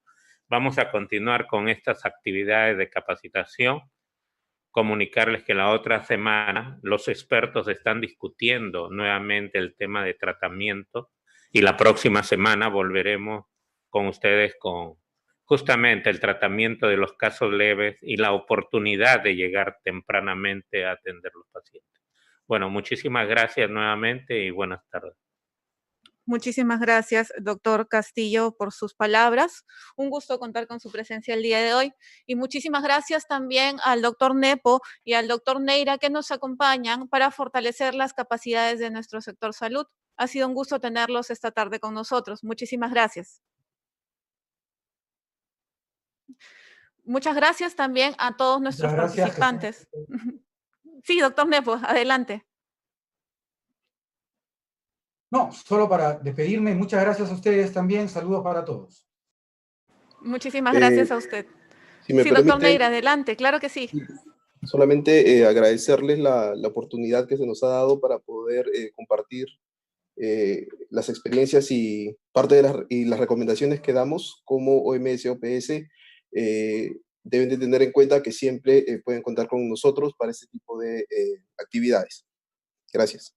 Vamos a continuar con estas actividades de capacitación. Comunicarles que la otra semana los expertos están discutiendo nuevamente el tema de tratamiento, y la próxima semana volveremos con ustedes con justamente el tratamiento de los casos leves y la oportunidad de llegar tempranamente a atender a los pacientes. Bueno, muchísimas gracias nuevamente y buenas tardes. Muchísimas gracias, doctor Castillo, por sus palabras. Un gusto contar con su presencia el día de hoy. Y muchísimas gracias también al doctor Nepo y al doctor Neira, que nos acompañan para fortalecer las capacidades de nuestro sector salud. Ha sido un gusto tenerlos esta tarde con nosotros. Muchísimas gracias. Muchas gracias también a todos nuestros participantes. Sí, doctor Nepo, adelante. No, solo para despedirme, muchas gracias a ustedes también, saludos para todos. Muchísimas gracias a usted. Si me sí, permite, doctor Neira, adelante, claro que sí. Solamente agradecerles la oportunidad que se nos ha dado para poder compartir las experiencias y parte de las recomendaciones que damos como OMS, OPS. Deben de tener en cuenta que siempre pueden contar con nosotros para este tipo de actividades. Gracias.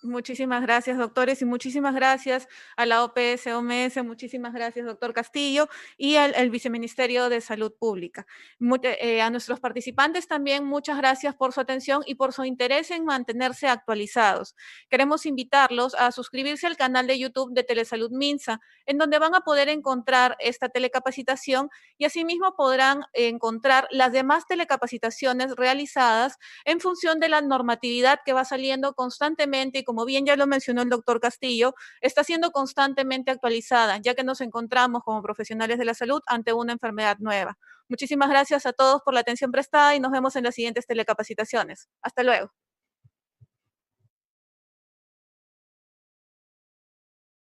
Muchísimas gracias, doctores, y muchísimas gracias a la OPS, OMS, muchísimas gracias, doctor Castillo, y al Viceministerio de Salud Pública. A nuestros participantes también, muchas gracias por su atención y por su interés en mantenerse actualizados. Queremos invitarlos a suscribirse al canal de YouTube de Telesalud Minsa, en donde van a poder encontrar esta telecapacitación, y asimismo podrán encontrar las demás telecapacitaciones realizadas en función de la normatividad que va saliendo constantemente, y como bien ya lo mencionó el doctor Castillo, está siendo constantemente actualizada, ya que nos encontramos como profesionales de la salud ante una enfermedad nueva. Muchísimas gracias a todos por la atención prestada y nos vemos en las siguientes telecapacitaciones. Hasta luego.